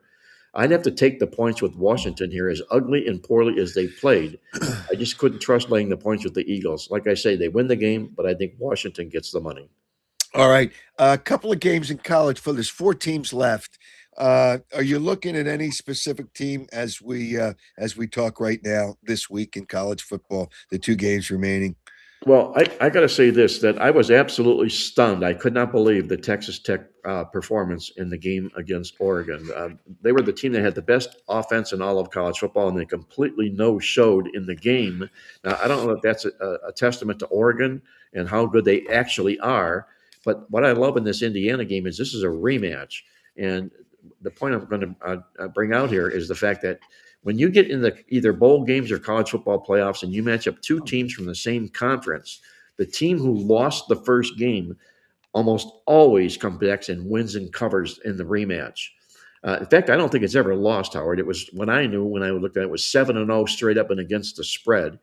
Speaker 3: I'd have to take the points with Washington here, as ugly and poorly as they played. I just couldn't trust laying the points with the Eagles. Like I say, they win the game, but I think Washington gets the money.
Speaker 1: All right. A couple of games in college football. There's 4 teams left. Are you looking at any specific team as we talk right now this week in college football, the 2 games remaining?
Speaker 3: Well, I got to say this, that I was absolutely stunned. I could not believe the Texas Tech performance in the game against Oregon. They were the team that had the best offense in all of college football, and they completely no-showed in the game. Now, I don't know if that's a testament to Oregon and how good they actually are, but what I love in this Indiana game is this is a rematch. And the point I'm going to bring out here is the fact that when you get in the either bowl games or college football playoffs and you match up 2 teams from the same conference, the team who lost the first game almost always comes back and wins and covers in the rematch. In fact, I don't think it's ever lost, Howard. It was when I looked at it, it was 7-0 straight up and against the spread.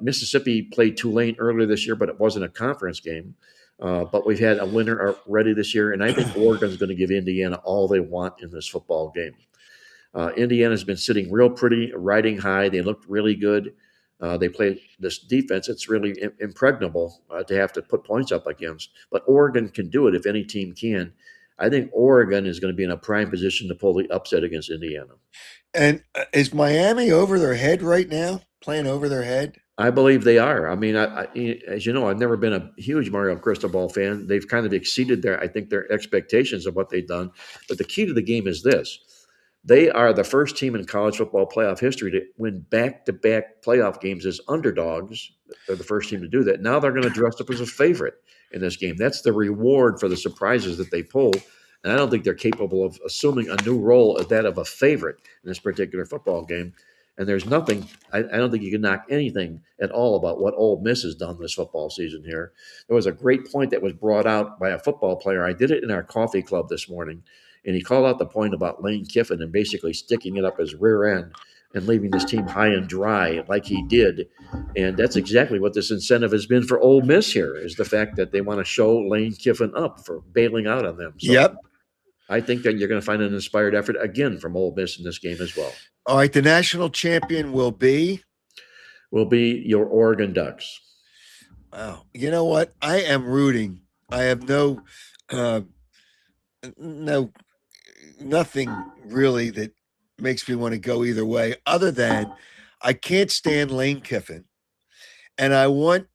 Speaker 3: Mississippi played Tulane earlier this year, but it wasn't a conference game. But we've had a winner already this year, and I think Oregon's going to give Indiana all they want in this football game. Indiana's been sitting real pretty, riding high. They looked really good. They play this defense. It's really impregnable to have to put points up against. But Oregon can do it if any team can. I think Oregon is going to be in a prime position to pull the upset against Indiana.
Speaker 1: And is Miami over their head right now? Playing over their head?
Speaker 3: I believe they are. I mean, as you know, I've never been a huge Mario Cristobal fan. They've kind of exceeded their expectations of what they've done. But the key to the game is this: they are the first team in college football playoff history to win back-to-back playoff games as underdogs. They're the first team to do that. Now they're going to dress up as a favorite in this game. That's the reward for the surprises that they pulled. And I don't think they're capable of assuming a new role as that of a favorite in this particular football game. And there's nothing, I don't think you can knock anything at all about what Ole Miss has done this football season here. There was a great point that was brought out by a football player. I did it in our coffee club this morning, and he called out the point about Lane Kiffin and basically sticking it up his rear end and leaving this team high and dry like he did. And that's exactly what this incentive has been for Ole Miss here, is the fact that they want to show Lane Kiffin up for bailing out on them. So
Speaker 1: Yep.
Speaker 3: I think that you're going to find an inspired effort again from Ole Miss in this game as well.
Speaker 1: All right, the national champion will be
Speaker 3: your Oregon Ducks.
Speaker 1: Wow. You know what? I am rooting. I have nothing really that makes me want to go either way, other than I can't stand Lane Kiffin. And I want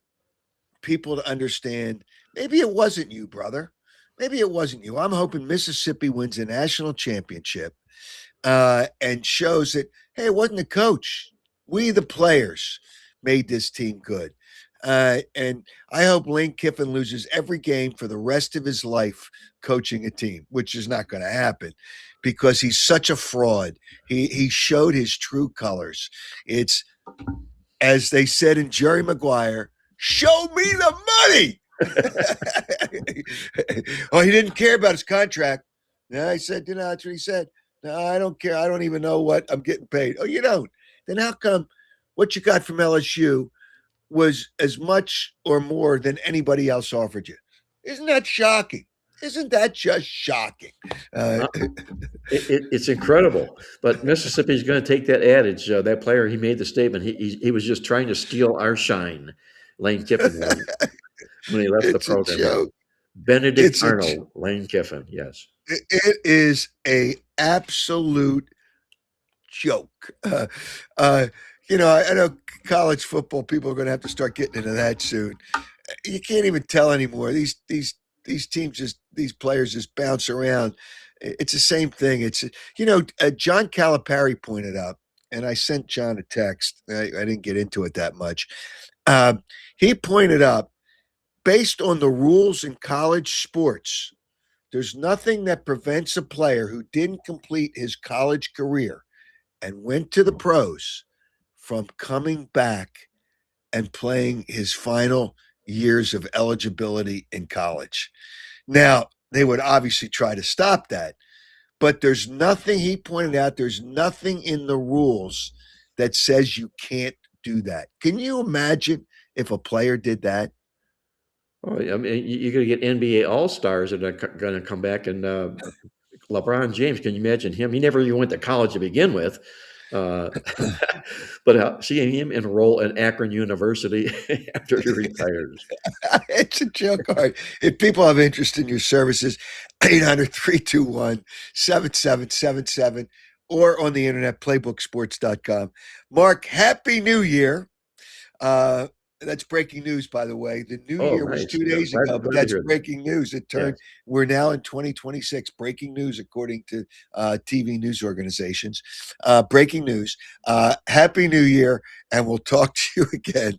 Speaker 1: people to understand, maybe it wasn't you, brother. Maybe it wasn't you. I'm hoping Mississippi wins a national championship and shows that, hey, it wasn't the coach. We, the players, made this team good. And I hope Lane Kiffin loses every game for the rest of his life coaching a team, which is not going to happen because he's such a fraud. He showed his true colors. It's, as they said in Jerry Maguire, show me the money. Oh, he didn't care about his contract. Yeah, I said, that's what he said. No, I don't care. I don't even know what I'm getting paid. Oh, you don't? Then how come what you got from LSU was as much or more than anybody else offered you? Isn't that shocking? Isn't that just shocking?
Speaker 3: It's incredible. But Mississippi's going to take that adage. That player, he made the statement. He was just trying to steal our shine, Lane Kiffin, when he left the program. Benedict Arnold, Lane Kiffin, yes.
Speaker 1: It is a absolute joke. I know college football people are going to have to start getting into that soon. You can't even tell anymore. These teams these players just bounce around. It's the same thing. It's John Calipari pointed out, and I sent John a text. I didn't get into it that much. He pointed out, based on the rules in college sports, there's nothing that prevents a player who didn't complete his college career and went to the pros from coming back and playing his final years of eligibility in college. Now, they would obviously try to stop that, but there's nothing, he pointed out, there's nothing in the rules that says you can't do that. Can you imagine if a player did that?
Speaker 3: Oh, I mean, you're going to get NBA All-Stars that are going to come back, and LeBron James, can you imagine him? He never even went to college to begin with. But seeing him enroll at Akron University after he retires.
Speaker 1: It's a joke. All right. If people have interest in your services, 800-321-7777 or on the internet, playbooksports.com. Mark, Happy New Year. That's breaking news, by the way. The new year was 2 days ago, but that's breaking news. It turned, we're now in 2026. Breaking news, according to TV news organizations. Breaking news. Happy New Year, and we'll talk to you again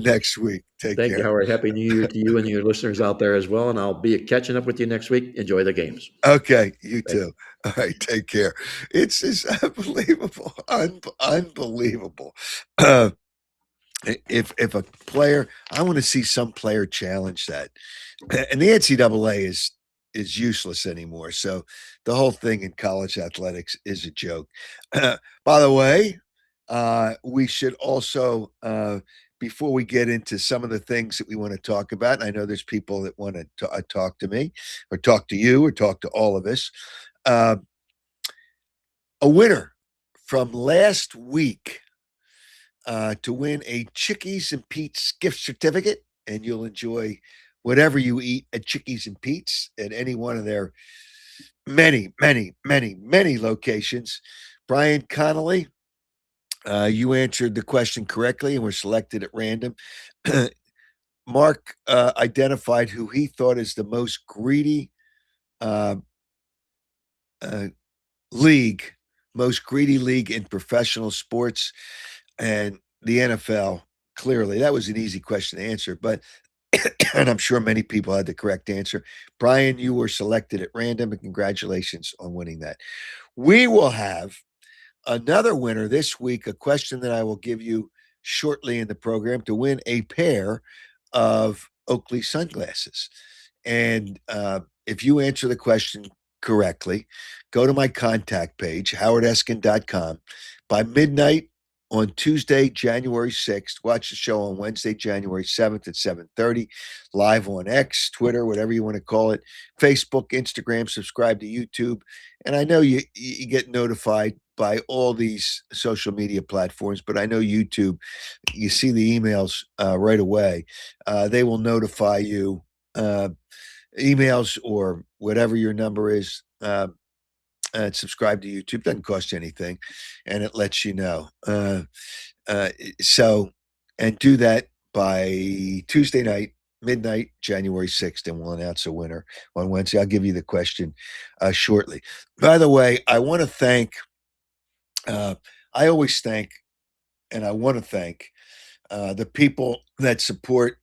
Speaker 1: next week. Thank
Speaker 3: you, Howard. Happy New Year to you and your listeners out there as well, and I'll be catching up with you next week. Enjoy the games.
Speaker 1: Okay, you too. All right, take care. It's just unbelievable. Unbelievable. If a player, I want to see some player challenge that, and the NCAA is useless anymore. So the whole thing in college athletics is a joke. By the way, we should also, before we get into some of the things that we want to talk about, and I know there's people that want to talk to me or talk to you or talk to all of us. A winner from last week. To win a Chickies and Pete's gift certificate, and you'll enjoy whatever you eat at Chickies and Pete's at any one of their many, many, many, many locations. Brian Connolly, you answered the question correctly and were selected at random. Mark identified who he thought is the most greedy uh, uh, league, most greedy league in professional sports, and the NFL. Clearly, that was an easy question to answer, but and I'm sure many people had the correct answer. Brian, you were selected at random, and congratulations on winning that. We will have another winner this week, a question that I will give you shortly in the program to win a pair of Oakley sunglasses. And if you answer the question correctly, go to my contact page, howardeskin.com. By midnight on Tuesday, January 6th, watch the show on Wednesday, January 7th at 7:30, live on X, Twitter, whatever you want to call it, Facebook, Instagram, subscribe to YouTube. And I know you get notified by all these social media platforms, but I know YouTube, you see the emails right away. They will notify you emails or whatever your number is. And subscribe to YouTube. Doesn't cost you anything, and it lets you know. So, and do that by Tuesday night, midnight, January 6th, and we'll announce a winner on Wednesday. I'll give you the question shortly. By the way, I want to thank, I always thank, and I want to thank the people that support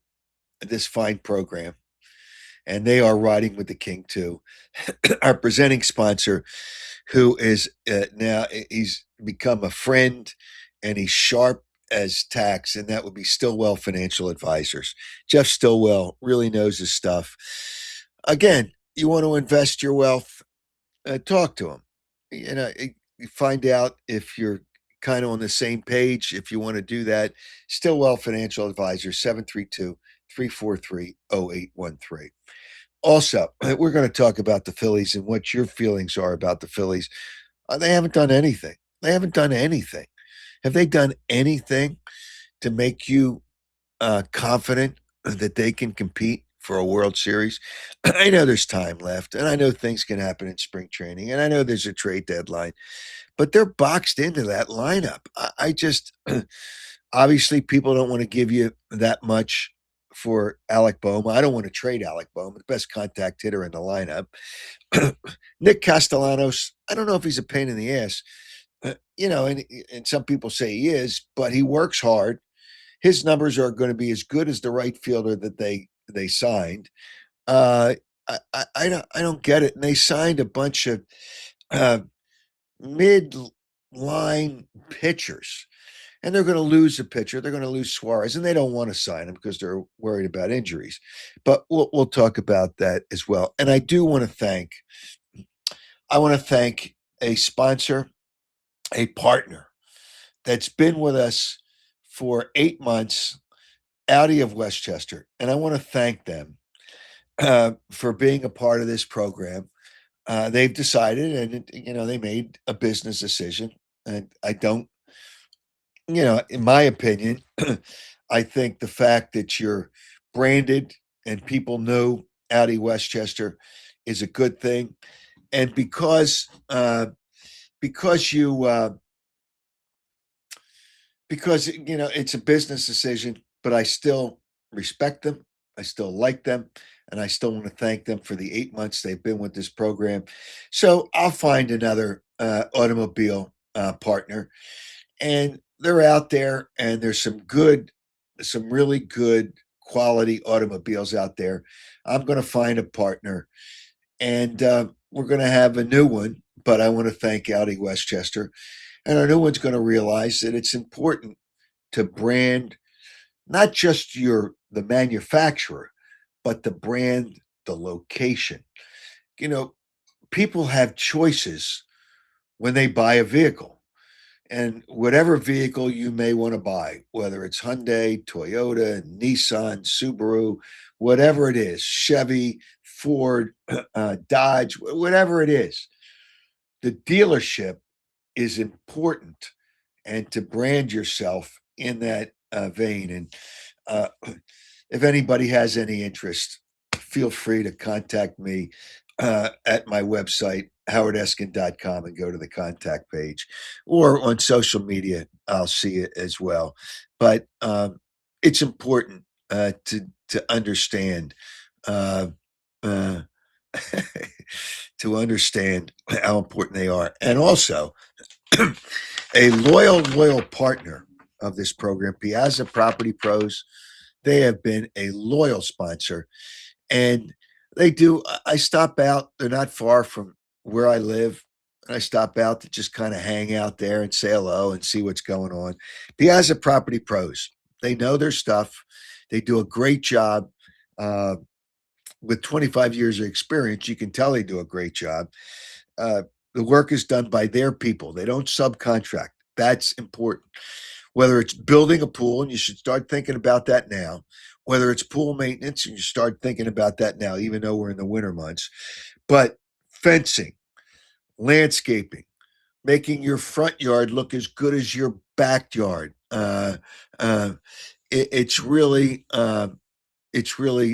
Speaker 1: this fine program. And they are riding with the king too. Our presenting sponsor, who is now he's become a friend, and he's sharp as tacks, and that would be Stillwell Financial Advisors. Jeff Stillwell really knows his stuff. Again, you want to invest your wealth, talk to him. You find out if you're kind of on the same page. If you want to do that, Stillwell Financial Advisors, 732-343-0813. Also, we're going to talk about the Phillies and what your feelings are about the Phillies. They haven't done anything. They haven't done anything. Have they done anything to make you confident that they can compete for a World Series? I know there's time left, and I know things can happen in spring training, and I know there's a trade deadline, but they're boxed into that lineup. I just, obviously, people don't want to give you that much for Alec Bohm. I don't want to trade Alec Bohm, the best contact hitter in the lineup. Nick Castellanos, I don't know if he's a pain in the ass. And some people say he is, but he works hard. His numbers are going to be as good as the right fielder that they signed. I don't get it. And they signed a bunch of mid-line pitchers, and they're going to lose a pitcher. They're going to lose Suarez, and they don't want to sign him because they're worried about injuries. But we'll talk about that as well. And I do want to thank a sponsor, a partner that's been with us for 8 months, Audi of Westchester. And I want to thank them for being a part of this program. They've decided, and they made a business decision. And I don't, in my opinion, I think the fact that you're branded and people know Audi Westchester is a good thing. And because it's a business decision, but I still respect them. I still like them. And I still want to thank them for the 8 months they've been with this program. So I'll find another automobile partner. And they're out there, and there's some really good quality automobiles out there. I'm going to find a partner, and we're going to have a new one. But I want to thank Audi Westchester. And our new one's going to realize that it's important to brand not just the manufacturer, but the brand, the location. People have choices when they buy a vehicle. And whatever vehicle you may want to buy, whether it's Hyundai, Toyota, Nissan, Subaru, whatever it is, Chevy, Ford, Dodge, whatever it is, the dealership is important, and to brand yourself in that vein. And if anybody has any interest, feel free to contact me at my my website, howardeskin.com, and go to the contact page, or on social media, I'll see it as well. But it's important to understand uh, uh, to understand how important they are, and also a loyal partner of this program, Piazza Property Pros. They have been a loyal sponsor, and they do. I stop out. They're not far from where I live. And I stop out to just kind of hang out there and say hello and see what's going on. Piazza Property Pros. They know their stuff. They do a great job. With 25 years of experience, you can tell they do a great job. The work is done by their people. They don't subcontract. That's important. Whether it's building a pool, and you should start thinking about that now, whether it's pool maintenance, and you start thinking about that now, even though we're in the winter months, but fencing, landscaping, making your front yard look as good as your backyard. It's really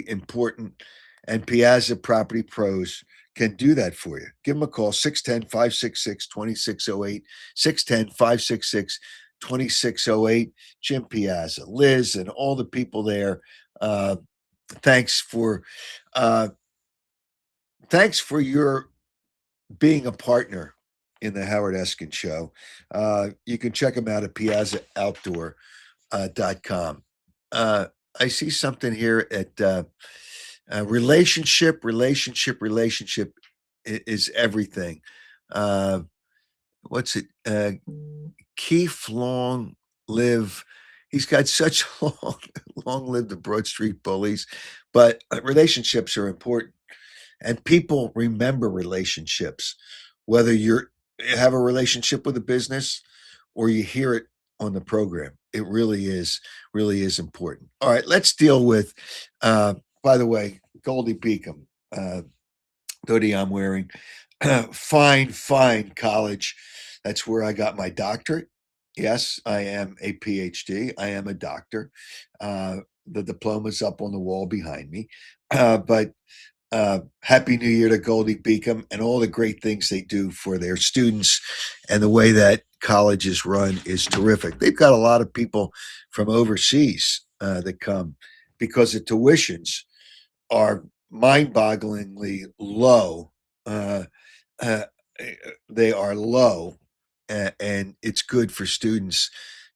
Speaker 1: important. And Piazza Property Pros can do that for you. Give them a call, 610-566-2608, 610-566-2608. Jim Piazza, Liz, and all the people there. Thanks for your being a partner in the Howard Eskin Show. You can check them out at piazzaoutdoor.com. I see something here at relationship is everything. What's it? Keith Long live. He's got such long live the Broad Street Bullies, but relationships are important, and people remember relationships, whether you have a relationship with a business or you hear it on the program. It really is important. All right, let's deal with, by the way, Goldie Beacom, hoodie I'm wearing. Fine college. That's where I got my doctorate. Yes, I am a PhD. I am a doctor. The diploma's up on the wall behind me. But Happy New Year to Goldie Beacom and all the great things they do for their students, and the way that college is run is terrific. They've got a lot of people from overseas that come because the tuitions are mind-bogglingly low. They are low, and it's good for students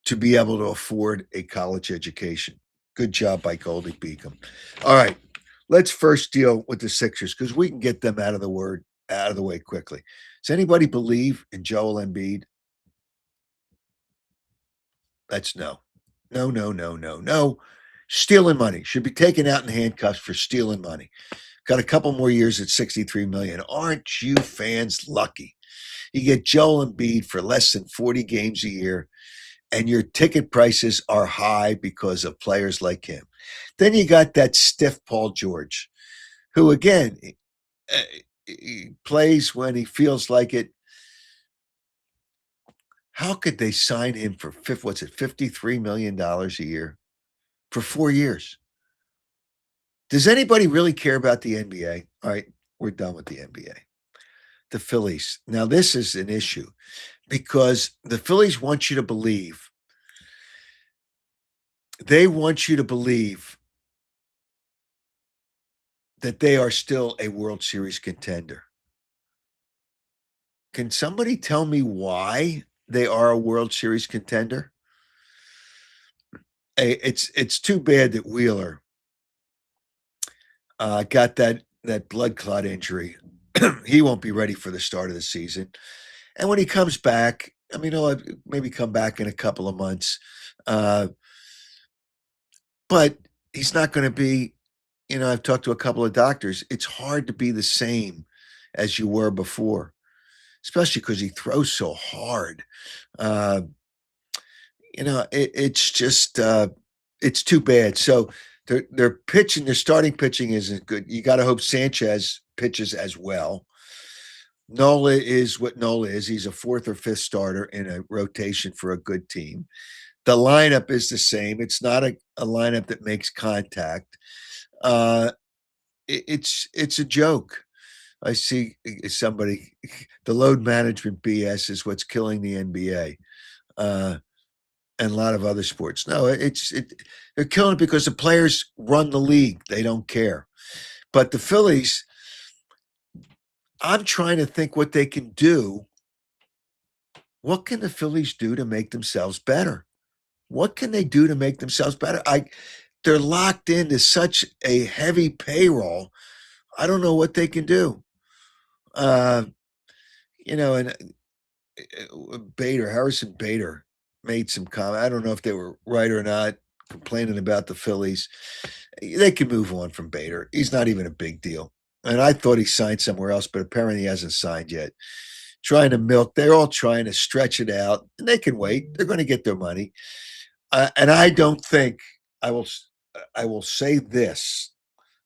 Speaker 1: to be able to afford a college education. Good job by Goldie Beacom. All right. Let's first deal with the Sixers, because we can get them out of the way quickly. Does anybody believe in Joel Embiid? That's no. No. Stealing money. Should be taken out in handcuffs for stealing money. Got a couple more years at $63 million. Aren't you fans lucky? You get Joel Embiid for less than 40 games a year, and your ticket prices are high because of players like him. Then you got that stiff Paul George, who, again, he plays when he feels like it. How could they sign him for $53 million a year for 4 years? Does anybody really care about the NBA? All right, we're done with the NBA. The Phillies. Now, this is an issue because the Phillies want you to believe. They want you to believe that they are still a World Series contender. Can somebody tell me why they are a World Series contender? It's too bad that Wheeler got that blood clot injury. He won't be ready for the start of the season. And when he comes back, I mean, he'll maybe come back in a couple of months. But he's not going to be, I've talked to a couple of doctors. It's hard to be the same as you were before, especially because he throws so hard. It's just, it's too bad. So their pitching, their starting pitching isn't good. You got to hope Sanchez pitches as well. Nola is what Nola is. He's a fourth or fifth starter in a rotation for a good team. The lineup is the same. It's not a lineup that makes contact. It's a joke. I see somebody. The load management BS is what's killing the NBA. And a lot of other sports. No, they're killing it because the players run the league. They don't care. But the Phillies, I'm trying to think what they can do. What can the Phillies do to make themselves better? What can they do to make themselves better? They're locked into such a heavy payroll. I don't know what they can do. And Harrison Bader made some comment. I don't know if they were right or not, complaining about the Phillies. They can move on from Bader. He's not even a big deal. And I thought he signed somewhere else, but apparently he hasn't signed yet. Trying to milk. They're all trying to stretch it out, and they can wait. They're going to get their money. And I don't think I will say this,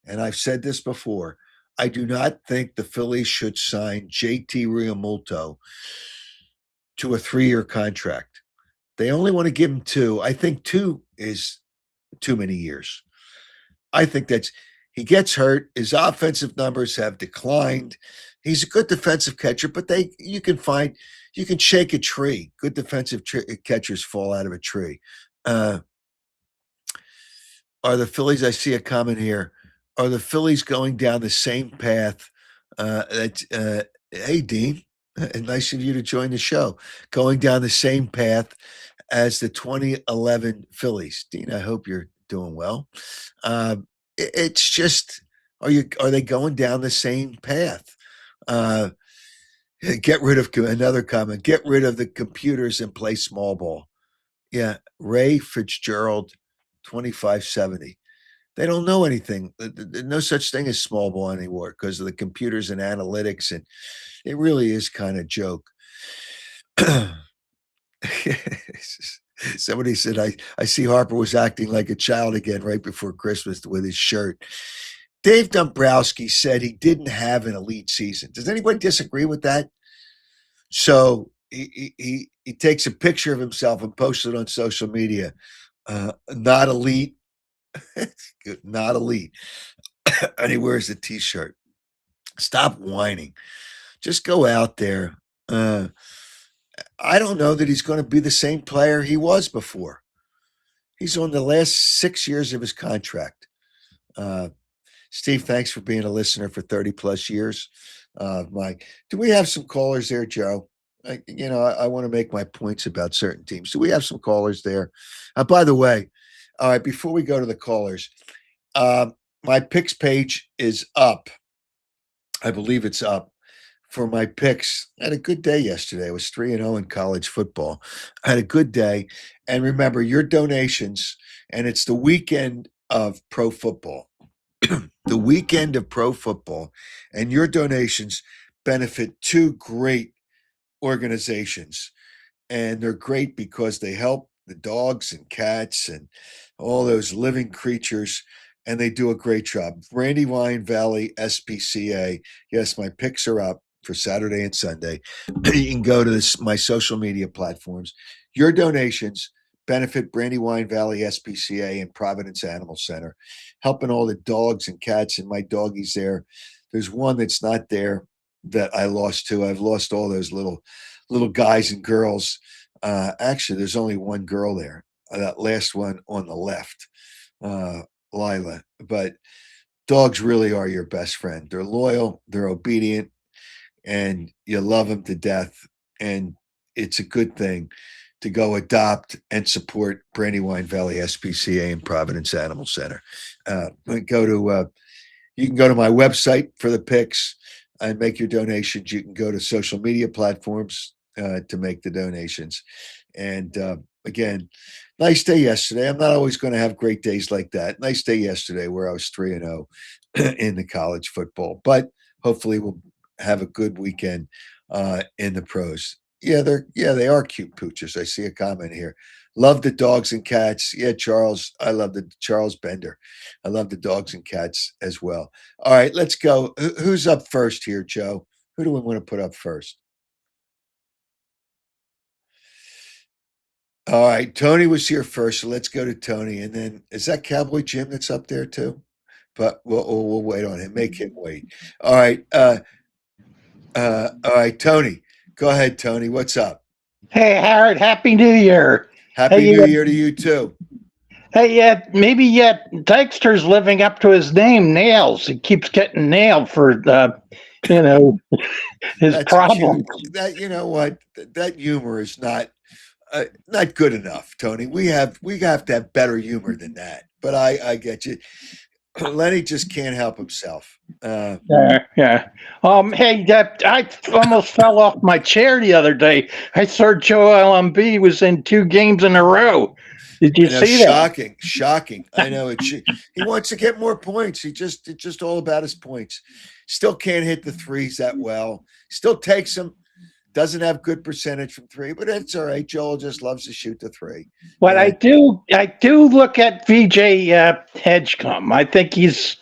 Speaker 1: and I've said this before. I do not think the Phillies should sign JT Realmuto to a 3-year contract. They only want to give him 2. I think 2 is too many years. I think he gets hurt. His offensive numbers have declined. He's a good defensive catcher, but you can shake a tree. Good defensive catchers fall out of a tree. Are the Phillies? I see a comment here. Are the Phillies going down the same path? Hey, Dean, nice of you to join the show. Going down the same path as the 2011 Phillies. Dean, I hope you're doing well. It's just, are they going down the same path? Get rid of another comment. Get rid of the computers and play small ball. Yeah, Ray Fitzgerald, 2570. They don't know anything. There's no such thing as small ball anymore because of the computers and analytics, and it really is kind of a joke. Somebody said, I see Harper was acting like a child again right before Christmas with his shirt. Dave Dombrowski said he didn't have an elite season. Does anybody disagree with that? So he takes a picture of himself and posts it on social media. Not elite. Not elite. And he wears a T-shirt. Stop whining. Just go out there. I don't know that he's going to be the same player he was before. He's on the last 6 years of his contract. Steve, thanks for being a listener for 30 plus years. Mike, do we have some callers there, Joe? I want to make my points about certain teams. Do we have some callers there? By the way, all right, before we go to the callers, my picks page is up. I believe it's up for my picks. I had a good day yesterday. I was 3-0 in college football. I had a good day. And remember, your donations, and it's the weekend of pro football. The weekend of pro football, and your donations benefit 2 great organizations. And they're great because they help the dogs and cats and all those living creatures, and they do a great job. Brandywine Valley SPCA. Yes, my picks are up for Saturday and Sunday. You can go to my social media platforms. Your donations benefit Brandywine Valley SPCA and Providence Animal Center, helping all the dogs and cats and my doggies there. There's one that's not there that I lost to. I've lost all those little guys and girls. Actually, there's only one girl there. That last one on the left, Lila. But dogs really are your best friend. They're loyal, they're obedient, and you love them to death. And it's a good thing to go adopt and support Brandywine Valley SPCA and Providence Animal Center. You can go to my website for the picks and make your donations. You can go to social media platforms to make the donations. And again, nice day yesterday. I'm not always going to have great days like that. Nice day yesterday where I was 3-0 in the college football, but hopefully we'll have a good weekend in the pros. Yeah, they are cute pooches. I see a comment here. Love the dogs and cats. Yeah, Charles. I love Charles Bender. I love the dogs and cats as well. All right, let's go. Who's up first here, Joe? Who do we want to put up first? All right, Tony was here first, so let's go to Tony. And then is that Cowboy Jim that's up there too? But we'll wait on him. Make him wait. All right. All right, Tony. Go ahead, Tony. What's up?
Speaker 4: Hey, Howard, Happy New Year.
Speaker 1: Happy
Speaker 4: Hey,
Speaker 1: New Year to you too.
Speaker 4: maybe Dexter's living up to his name, Nails. He keeps getting nailed for, you know, his
Speaker 1: That's a cute.
Speaker 4: problems.
Speaker 1: That you know what? That humor is not good enough, Tony. We have to have better humor than that. But I get you. Lenny just can't help himself.
Speaker 4: Yeah. Hey, I almost fell off my chair the other day. I saw Joel Embiid was in 2 games in a row. Did you
Speaker 1: I know,
Speaker 4: see that?
Speaker 1: shocking. I know he wants to get more points. It's just all about his points. Still can't hit the threes that well. Still takes them. Doesn't have good percentage from three, but it's all right. Joel just loves to shoot the three.
Speaker 4: But I do look at VJ Hedgecombe. I think he's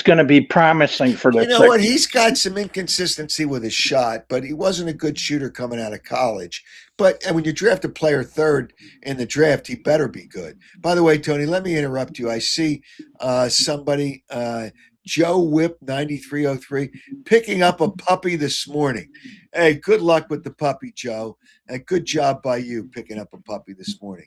Speaker 4: going to be promising for the
Speaker 1: You know what?
Speaker 4: Sixers.
Speaker 1: He's got some inconsistency with his shot, but he wasn't a good shooter coming out of college. But and when you draft a player third in the draft, he better be good. By the way, Tony, let me interrupt you. I see somebody, Joe Whip 9303, picking up a puppy this morning. Hey, good luck with the puppy, Joe. And good job by you picking up a puppy this morning.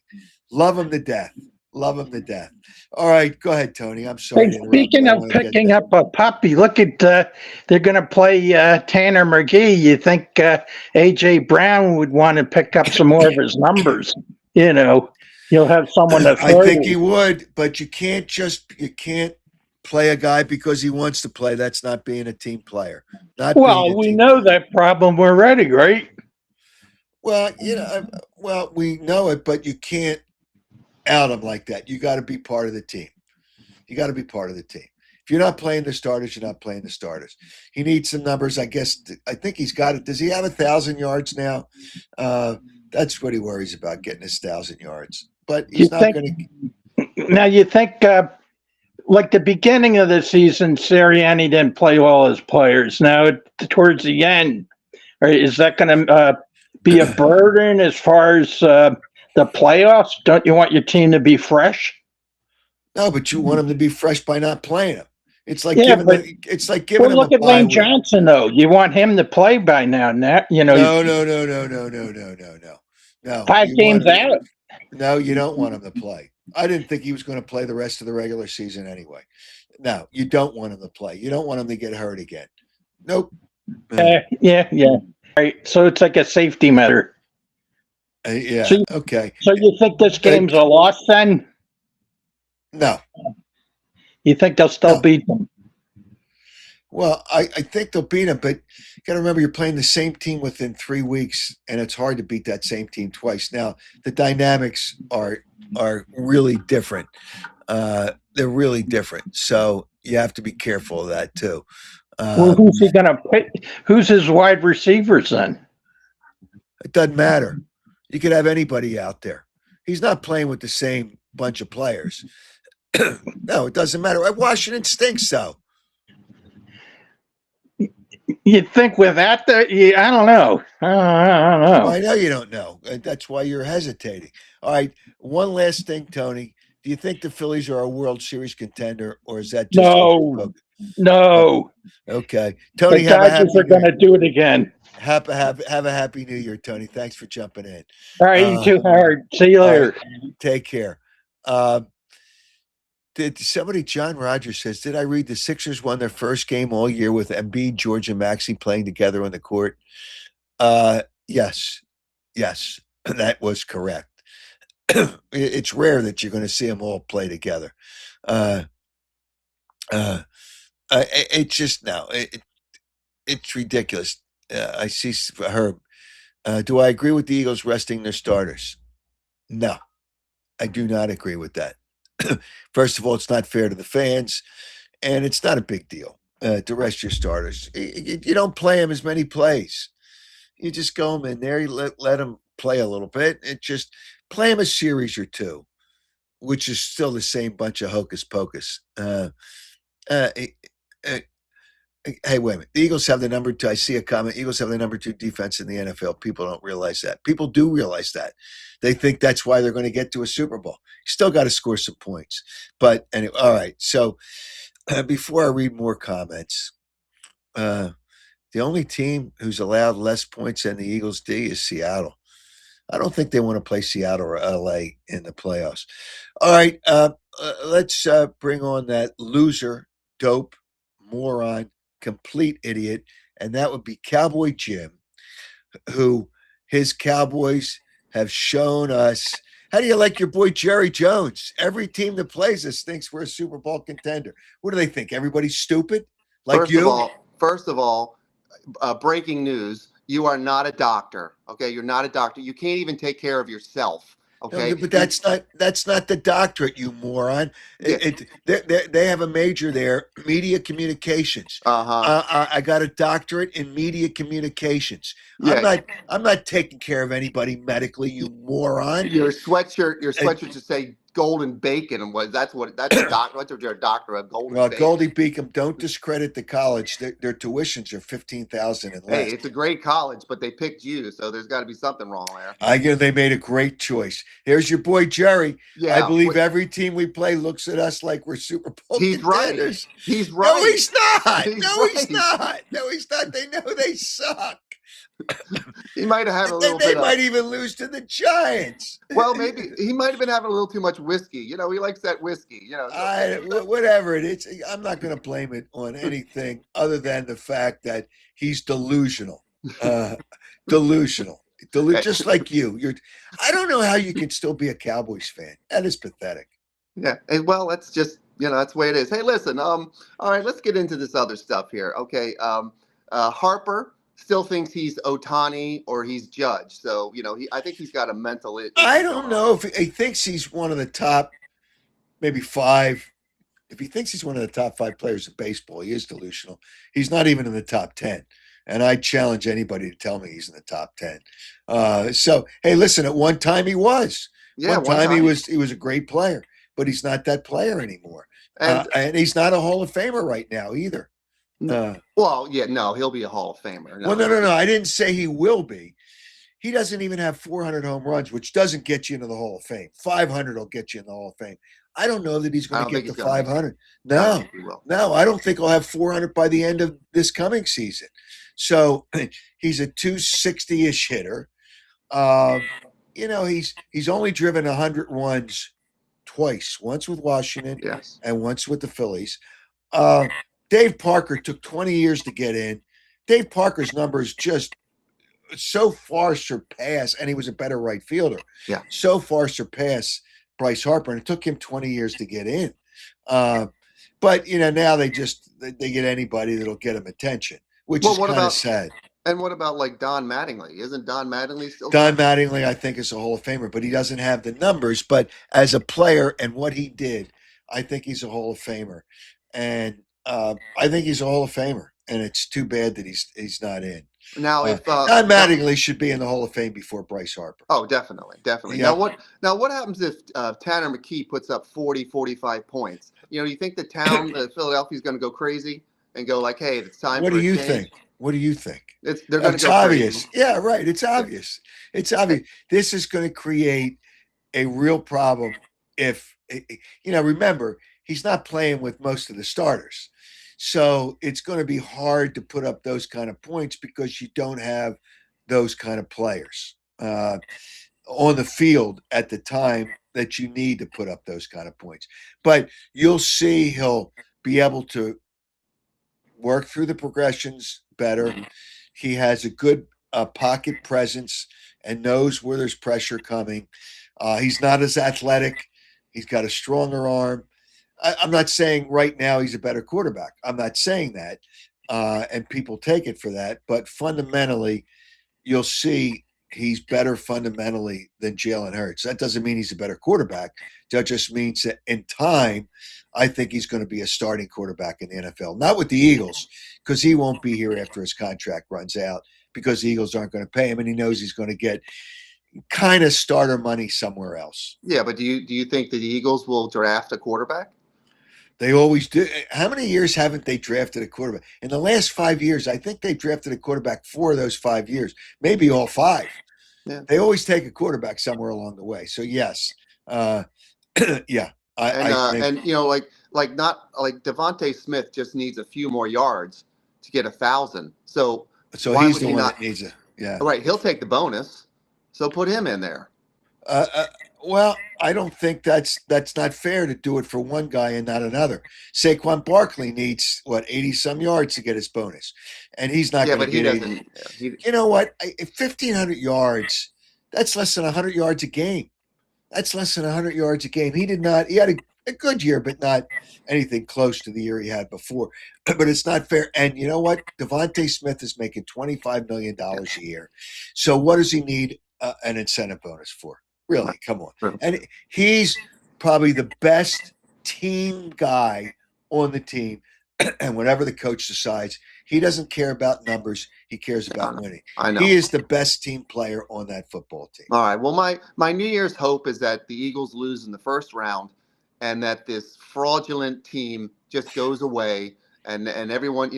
Speaker 1: Love him to death. Love him to death. All right, go ahead, Tony. I'm sorry
Speaker 4: Hey,
Speaker 1: to interrupt.
Speaker 4: speaking
Speaker 1: I
Speaker 4: of
Speaker 1: want to get
Speaker 4: picking
Speaker 1: that.
Speaker 4: up a puppy, look at they're going to play Tanner McGee. You think AJ Brown would want to pick up some more of his numbers? You know, you'll have someone to
Speaker 1: I
Speaker 4: throw
Speaker 1: think he
Speaker 4: to.
Speaker 1: would, but you can't play a guy because he wants to play. That's not being a team player. Not being
Speaker 4: Well,
Speaker 1: a
Speaker 4: we
Speaker 1: team
Speaker 4: know
Speaker 1: player.
Speaker 4: that problem already, right?
Speaker 1: Well, well, we know it, but you can't out him like that. You got to be part of the team. You got to be part of the team. If you're not playing the starters, you're not playing the starters. He needs some numbers, I guess. I think he's got it. Does he have 1,000 yards now? That's what he worries about, getting his 1,000 yards. But
Speaker 4: You
Speaker 1: he's not
Speaker 4: think
Speaker 1: going to.
Speaker 4: now? You think like the beginning of the season, Sirianni didn't play all his players. Now towards the end, is that going to be a burden as far as the playoffs? Don't you want your team to be fresh?
Speaker 1: No, but you want him to be fresh by not playing him. It's like
Speaker 4: Yeah,
Speaker 1: giving
Speaker 4: but
Speaker 1: him a
Speaker 4: look at
Speaker 1: bye
Speaker 4: Lane
Speaker 1: week.
Speaker 4: Johnson though. You want him to play by now. Now you know
Speaker 1: No, no, no, no, no, no, no, no, no. No,
Speaker 4: five
Speaker 1: you want
Speaker 4: games out.
Speaker 1: no, you don't want him to play. I didn't think he was going to play the rest of the regular season anyway. No, you don't want him to play. You don't want him to get hurt again. Nope.
Speaker 4: Yeah. Right. So it's like a safety matter.
Speaker 1: Yeah.
Speaker 4: So,
Speaker 1: Okay.
Speaker 4: so you think this
Speaker 1: Uh,
Speaker 4: game's a loss then?
Speaker 1: no,
Speaker 4: You think they'll still
Speaker 1: no.
Speaker 4: beat them?
Speaker 1: Well, I think they'll beat him, but you got to remember you're playing the same team within 3 weeks, and it's hard to beat that same team twice. Now, the dynamics are really different. They're really different, so you have to be careful of that too.
Speaker 4: Well, who's he going to pick? Who's his wide receivers then?
Speaker 1: It doesn't matter. You could have anybody out there. He's not playing with the same bunch of players. No, it doesn't matter. Washington stinks, though.
Speaker 4: You'd think with that, I don't know. I don't
Speaker 1: Well,
Speaker 4: know.
Speaker 1: I know you don't know. That's why you're hesitating. All right. One last thing, Tony. Do you think the Phillies are a World Series contender, or is that just hocus
Speaker 4: No,
Speaker 1: pocus?
Speaker 4: no.
Speaker 1: Okay.
Speaker 4: The
Speaker 1: Tony, have a
Speaker 4: Dodgers
Speaker 1: happy
Speaker 4: are
Speaker 1: New
Speaker 4: going to
Speaker 1: Year.
Speaker 4: do it again.
Speaker 1: Have a happy New Year, Tony. Thanks for jumping in.
Speaker 4: All right, you too, Howard. See you
Speaker 1: All
Speaker 4: later.
Speaker 1: right. Take care. Did somebody, John Rogers says, did I read the Sixers won their first game all year with Embiid, George, and Maxey playing together on the court? Yes, that was correct. It's rare that you're going to see them all play together. It's just no, it's ridiculous. I see Herb. Do I agree with the Eagles resting their starters? No, I do not agree with that. First of all, it's not fair to the fans, and it's not a big deal to rest your starters. You don't play them as many plays. You just go them in there. You let them play a little bit. It just play them a series or two, which is still the same bunch of hocus pocus. Hey, wait a minute. The Eagles have the number two. I see a comment. Eagles have the number 2 defense in the NFL. People don't realize that. People do realize that. They think that's why they're going to get to a Super Bowl. You still got to score some points. But anyway, all right. So before I read more comments, The only team who's allowed less points than the Eagles D is Seattle. I don't think they want to play Seattle or LA in the playoffs. All right, let's bring on that loser, dope, moron, complete idiot, and that would be Cowboy Jim, who his Cowboys have shown us. How do you like your boy Jerry Jones? Every team that plays us thinks we're a Super Bowl contender. What do they think? Everybody's stupid? Like
Speaker 5: First of all, breaking news: you are not a doctor. Okay, you're not a doctor. You can't even take care of yourself. Okay,
Speaker 1: No, but that's not the doctorate, you moron.
Speaker 5: Yeah.
Speaker 1: They have a major there, media communications. I got a doctorate in media communications.
Speaker 5: Yeah.
Speaker 1: I'm not taking care of anybody medically, you moron.
Speaker 5: Your sweatshirt should say golden bacon, and that's a doctor. What's your doctorate? Golden bacon.
Speaker 1: Goldie Beacom, don't discredit the college. Their tuitions are $15,000 and less.
Speaker 5: Hey, it's a great college, but they picked you, so there's got to be something wrong there.
Speaker 1: I guess they made a great choice. Here's your boy Jerry.
Speaker 5: Yeah,
Speaker 1: I believe every team we play looks at us like we're Super Bowl
Speaker 5: He's
Speaker 1: contenders.
Speaker 5: right. He's right.
Speaker 1: No, he's not.
Speaker 5: He's
Speaker 1: No,
Speaker 5: right.
Speaker 1: he's not. No, he's not. They know they suck.
Speaker 5: He might have had a little
Speaker 1: They
Speaker 5: bit.
Speaker 1: might even lose to the Giants.
Speaker 5: Well, maybe he might have been having a little too much whiskey. You know, he likes that whiskey. You know,
Speaker 1: Whatever it is, I'm not going to blame it on anything other than the fact that he's delusional. Delusional. Just like you. I don't know how you can still be a Cowboys fan. That is pathetic.
Speaker 5: Yeah. And well, that's just that's the way it is. Hey, listen. All right, let's get into this other stuff here. Okay. Harper still thinks he's Ohtani or he's Judge. So, I think he's got a mental issue.
Speaker 1: I don't know if he thinks he's one of the top, maybe 5. If he thinks he's one of the top 5 players of baseball, he is delusional. He's not even in the top 10. And I challenge anybody to tell me he's in the top 10. So, hey, listen, at one time he was.
Speaker 5: Yeah,
Speaker 1: one time he was a great player, but he's not that player anymore. And he's not a Hall of Famer right now either.
Speaker 5: Well, yeah, no, he'll be a Hall of Famer.
Speaker 1: No. I didn't say he will be. He doesn't even have 400 home runs, which doesn't get you into the Hall of Fame. 500 will get you in the Hall of Fame. I don't know that he's going to get to 500. No, I don't think he'll have 400 by the end of this coming season. So he's a 260-ish hitter. He's only driven 100 runs twice, once with Washington and once with the Phillies. Dave Parker took 20 years to get in. Dave Parker's numbers just so far surpass, and he was a better right fielder.
Speaker 5: Yeah.
Speaker 1: So far surpass Bryce Harper, and it took him 20 years to get in. But now they get anybody that'll get him attention, which is kind of sad.
Speaker 5: And what about like Don Mattingly? Isn't Don Mattingly still?
Speaker 1: Don Mattingly, I think, is a Hall of Famer, but he doesn't have the numbers. But as a player and what he did, I think he's a Hall of Famer. And I think he's a Hall of Famer, and it's too bad that he's not in.
Speaker 5: Now, if
Speaker 1: Don Mattingly should be in the Hall of Fame before Bryce Harper.
Speaker 5: Oh, definitely.
Speaker 1: Yeah.
Speaker 5: Now what happens if Tanner McKee puts up 40, 45 points? You think the town, Philadelphia, is going to go crazy and go like, "Hey, it's time."
Speaker 1: What do you think? What do you think?
Speaker 5: They're going to go
Speaker 1: obvious.
Speaker 5: crazy.
Speaker 1: Yeah, right. It's obvious. It's obvious. This is going to create a real problem. If remember, he's not playing with most of the starters. So it's going to be hard to put up those kind of points because you don't have those kind of players on the field at the time that you need to put up those kind of points. But you'll see he'll be able to work through the progressions better. He has a good pocket presence and knows where there's pressure coming. He's not as athletic. He's got a stronger arm. I'm not saying right now he's a better quarterback. I'm not saying that, and people take it for that. But fundamentally, you'll see he's better fundamentally than Jalen Hurts. That doesn't mean he's a better quarterback. That just means that in time, I think he's going to be a starting quarterback in the NFL. Not with the Eagles, because he won't be here after his contract runs out because the Eagles aren't going to pay him, and he knows he's going to get kind of starter money somewhere else.
Speaker 5: Yeah, but do you think that the Eagles will draft a quarterback?
Speaker 1: They always do. How many years haven't they drafted a quarterback? In the last 5 years, I think they drafted a quarterback 4 of those 5 years, maybe all 5.
Speaker 5: Yeah.
Speaker 1: They always take a quarterback somewhere along the way. So yes, yeah. I think,
Speaker 5: like Devontae Smith just needs a few more yards to get 1,000. So
Speaker 1: So he's the one that needs it. Yeah.
Speaker 5: Right. He'll take the bonus. So put him in there.
Speaker 1: Well, I don't think that's not fair to do it for one guy and not another. Saquon Barkley needs 80 some yards to get his bonus, and he's not going to get 80. You know what? 1,500 yards. That's less than 100 yards a game. That's less than 100 yards a game. He did not. He had a good year, but not anything close to the year he had before. But it's not fair. And you know what? Devontae Smith is making $25 million a year. So what does he need an incentive bonus for? Really? Come on. And he's probably the best team guy on the team. And whenever the coach decides, he doesn't care about numbers. He cares about winning.
Speaker 5: I know.
Speaker 1: He is the best team player on that football team.
Speaker 5: All right. Well, my New Year's hope is that the Eagles lose in the first round and that this fraudulent team just goes away and everyone,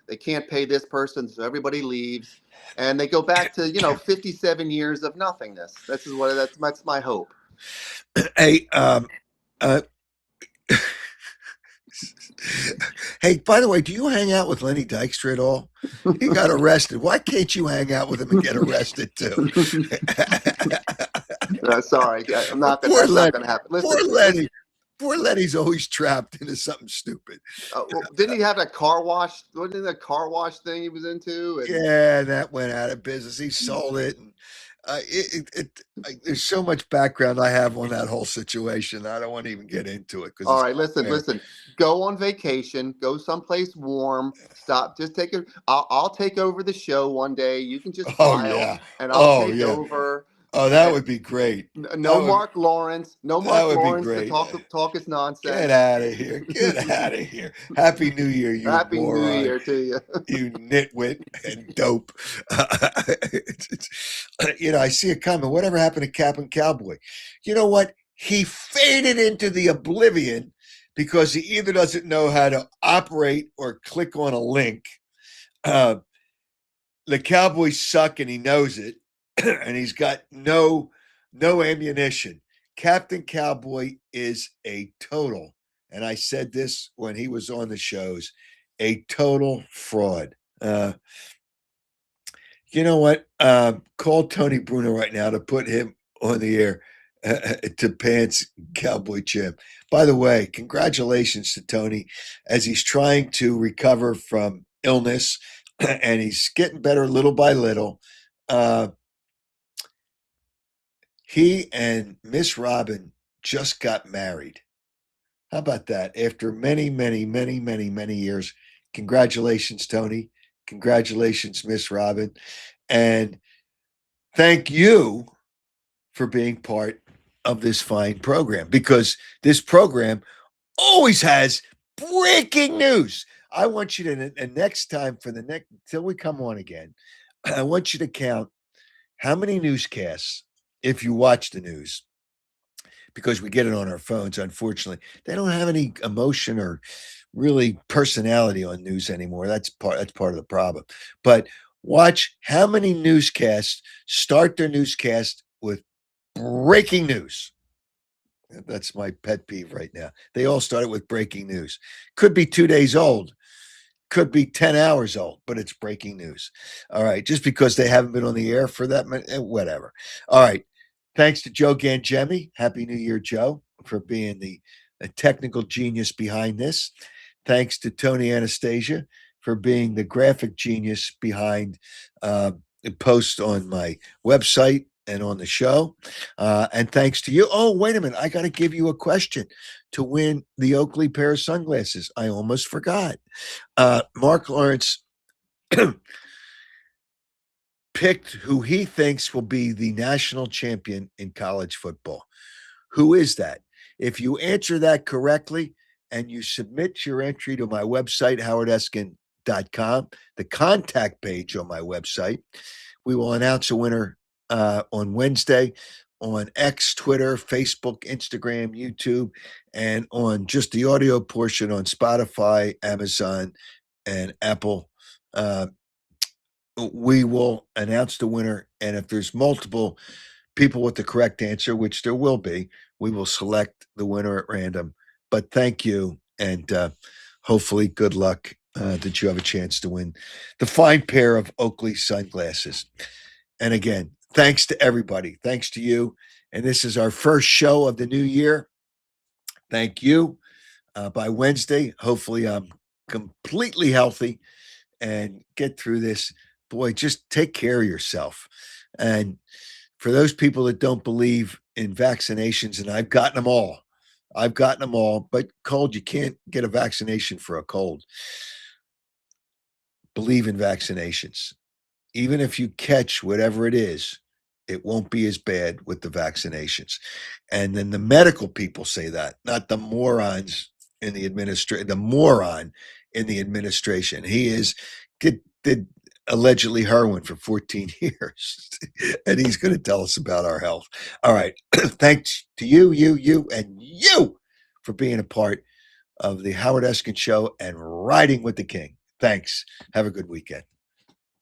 Speaker 5: they can't pay this person, so everybody leaves and they go back to, 57 years of nothingness. That's my hope.
Speaker 1: Hey, hey, by the way, do you hang out with Lenny Dykstra at all? He got arrested. Why can't you hang out with him and get arrested too?
Speaker 5: Sorry, I'm not going to happen. Listen,
Speaker 1: Poor Lenny's always trapped into something stupid.
Speaker 5: Didn't he have a car wash? Wasn't it a car wash thing he was into?
Speaker 1: Yeah, that went out of business. He sold it. And there's so much background I have on that whole situation. I don't want to even get into it.
Speaker 5: All right, listen. Go on vacation. Go someplace warm. Stop. Just take it. I'll take over the show one day. You can just file, and I'll take over.
Speaker 1: Oh, that would be great.
Speaker 5: No Marc Lawrence. No Marc Lawrence to talk his nonsense.
Speaker 1: Get out of here. Get out of here. Happy New Year, you
Speaker 5: Happy
Speaker 1: moron.
Speaker 5: New Year to you.
Speaker 1: You nitwit and dope. I see a comment. Whatever happened to Captain Cowboy? You know what? He faded into the oblivion because he either doesn't know how to operate or click on a link. The Cowboys suck and he knows it. And he's got no ammunition. Captain Cowboy is a total, and I said this when he was on the shows, a total fraud. You know what? Call Tony Bruno right now to put him on the air to pants Cowboy Jim. By the way, congratulations to Tony as he's trying to recover from illness, and he's getting better little by little. He and Miss Robin just got married. How about that? After many, many, many, many, many years. Congratulations, Tony. Congratulations, Miss Robin. And thank you for being part of this fine program, because this program always has breaking news. I want you to, and next time till we come on again, I want you to count how many newscasts, if you watch the news, because we get it on our phones, unfortunately, they don't have any emotion or really personality on news anymore. That's part of the problem. But watch how many newscasts start their newscast with breaking news. That's my pet peeve right now. They all started with breaking news. Could be 2 days old. Could be 10 hours old, but it's breaking news. All right. Just because they haven't been on the air for that minute, whatever. All right. Thanks to Joe Gangemi. Happy New Year, Joe, for being the technical genius behind this. Thanks to Tony Anastasia for being the graphic genius behind the post on my website and on the show. And thanks to you. Oh, wait a minute. I got to give you a question to win the Oakley pair of sunglasses. I almost forgot. Marc Lawrence picked who he thinks will be the national champion in college football. Who is that? If you answer that correctly and you submit your entry to my website, howardeskin.com, the contact page on my website, we will announce a winner on Wednesday on X, Twitter, Facebook, Instagram, YouTube, and on just the audio portion on Spotify, Amazon, and Apple. We will announce the winner, and if there's multiple people with the correct answer, which there will be, we will select the winner at random. But thank you, and hopefully good luck that you have a chance to win the fine pair of Oakley sunglasses. And again, thanks to everybody. Thanks to you. And this is our first show of the new year. Thank you. By Wednesday, hopefully I'm completely healthy and get through this. Boy, just take care of yourself. And for those people that don't believe in vaccinations, and I've gotten them all, but cold, you can't get a vaccination for a cold. Believe in vaccinations. Even if you catch whatever it is, it won't be as bad with the vaccinations. And then the medical people say that, not the morons in the administration, the moron in the administration. He did allegedly heroin for 14 years, and he's going to tell us about our health. All right. Thanks to you, and you for being a part of the Howard Eskin Show and riding with the king. Thanks. Have a good weekend.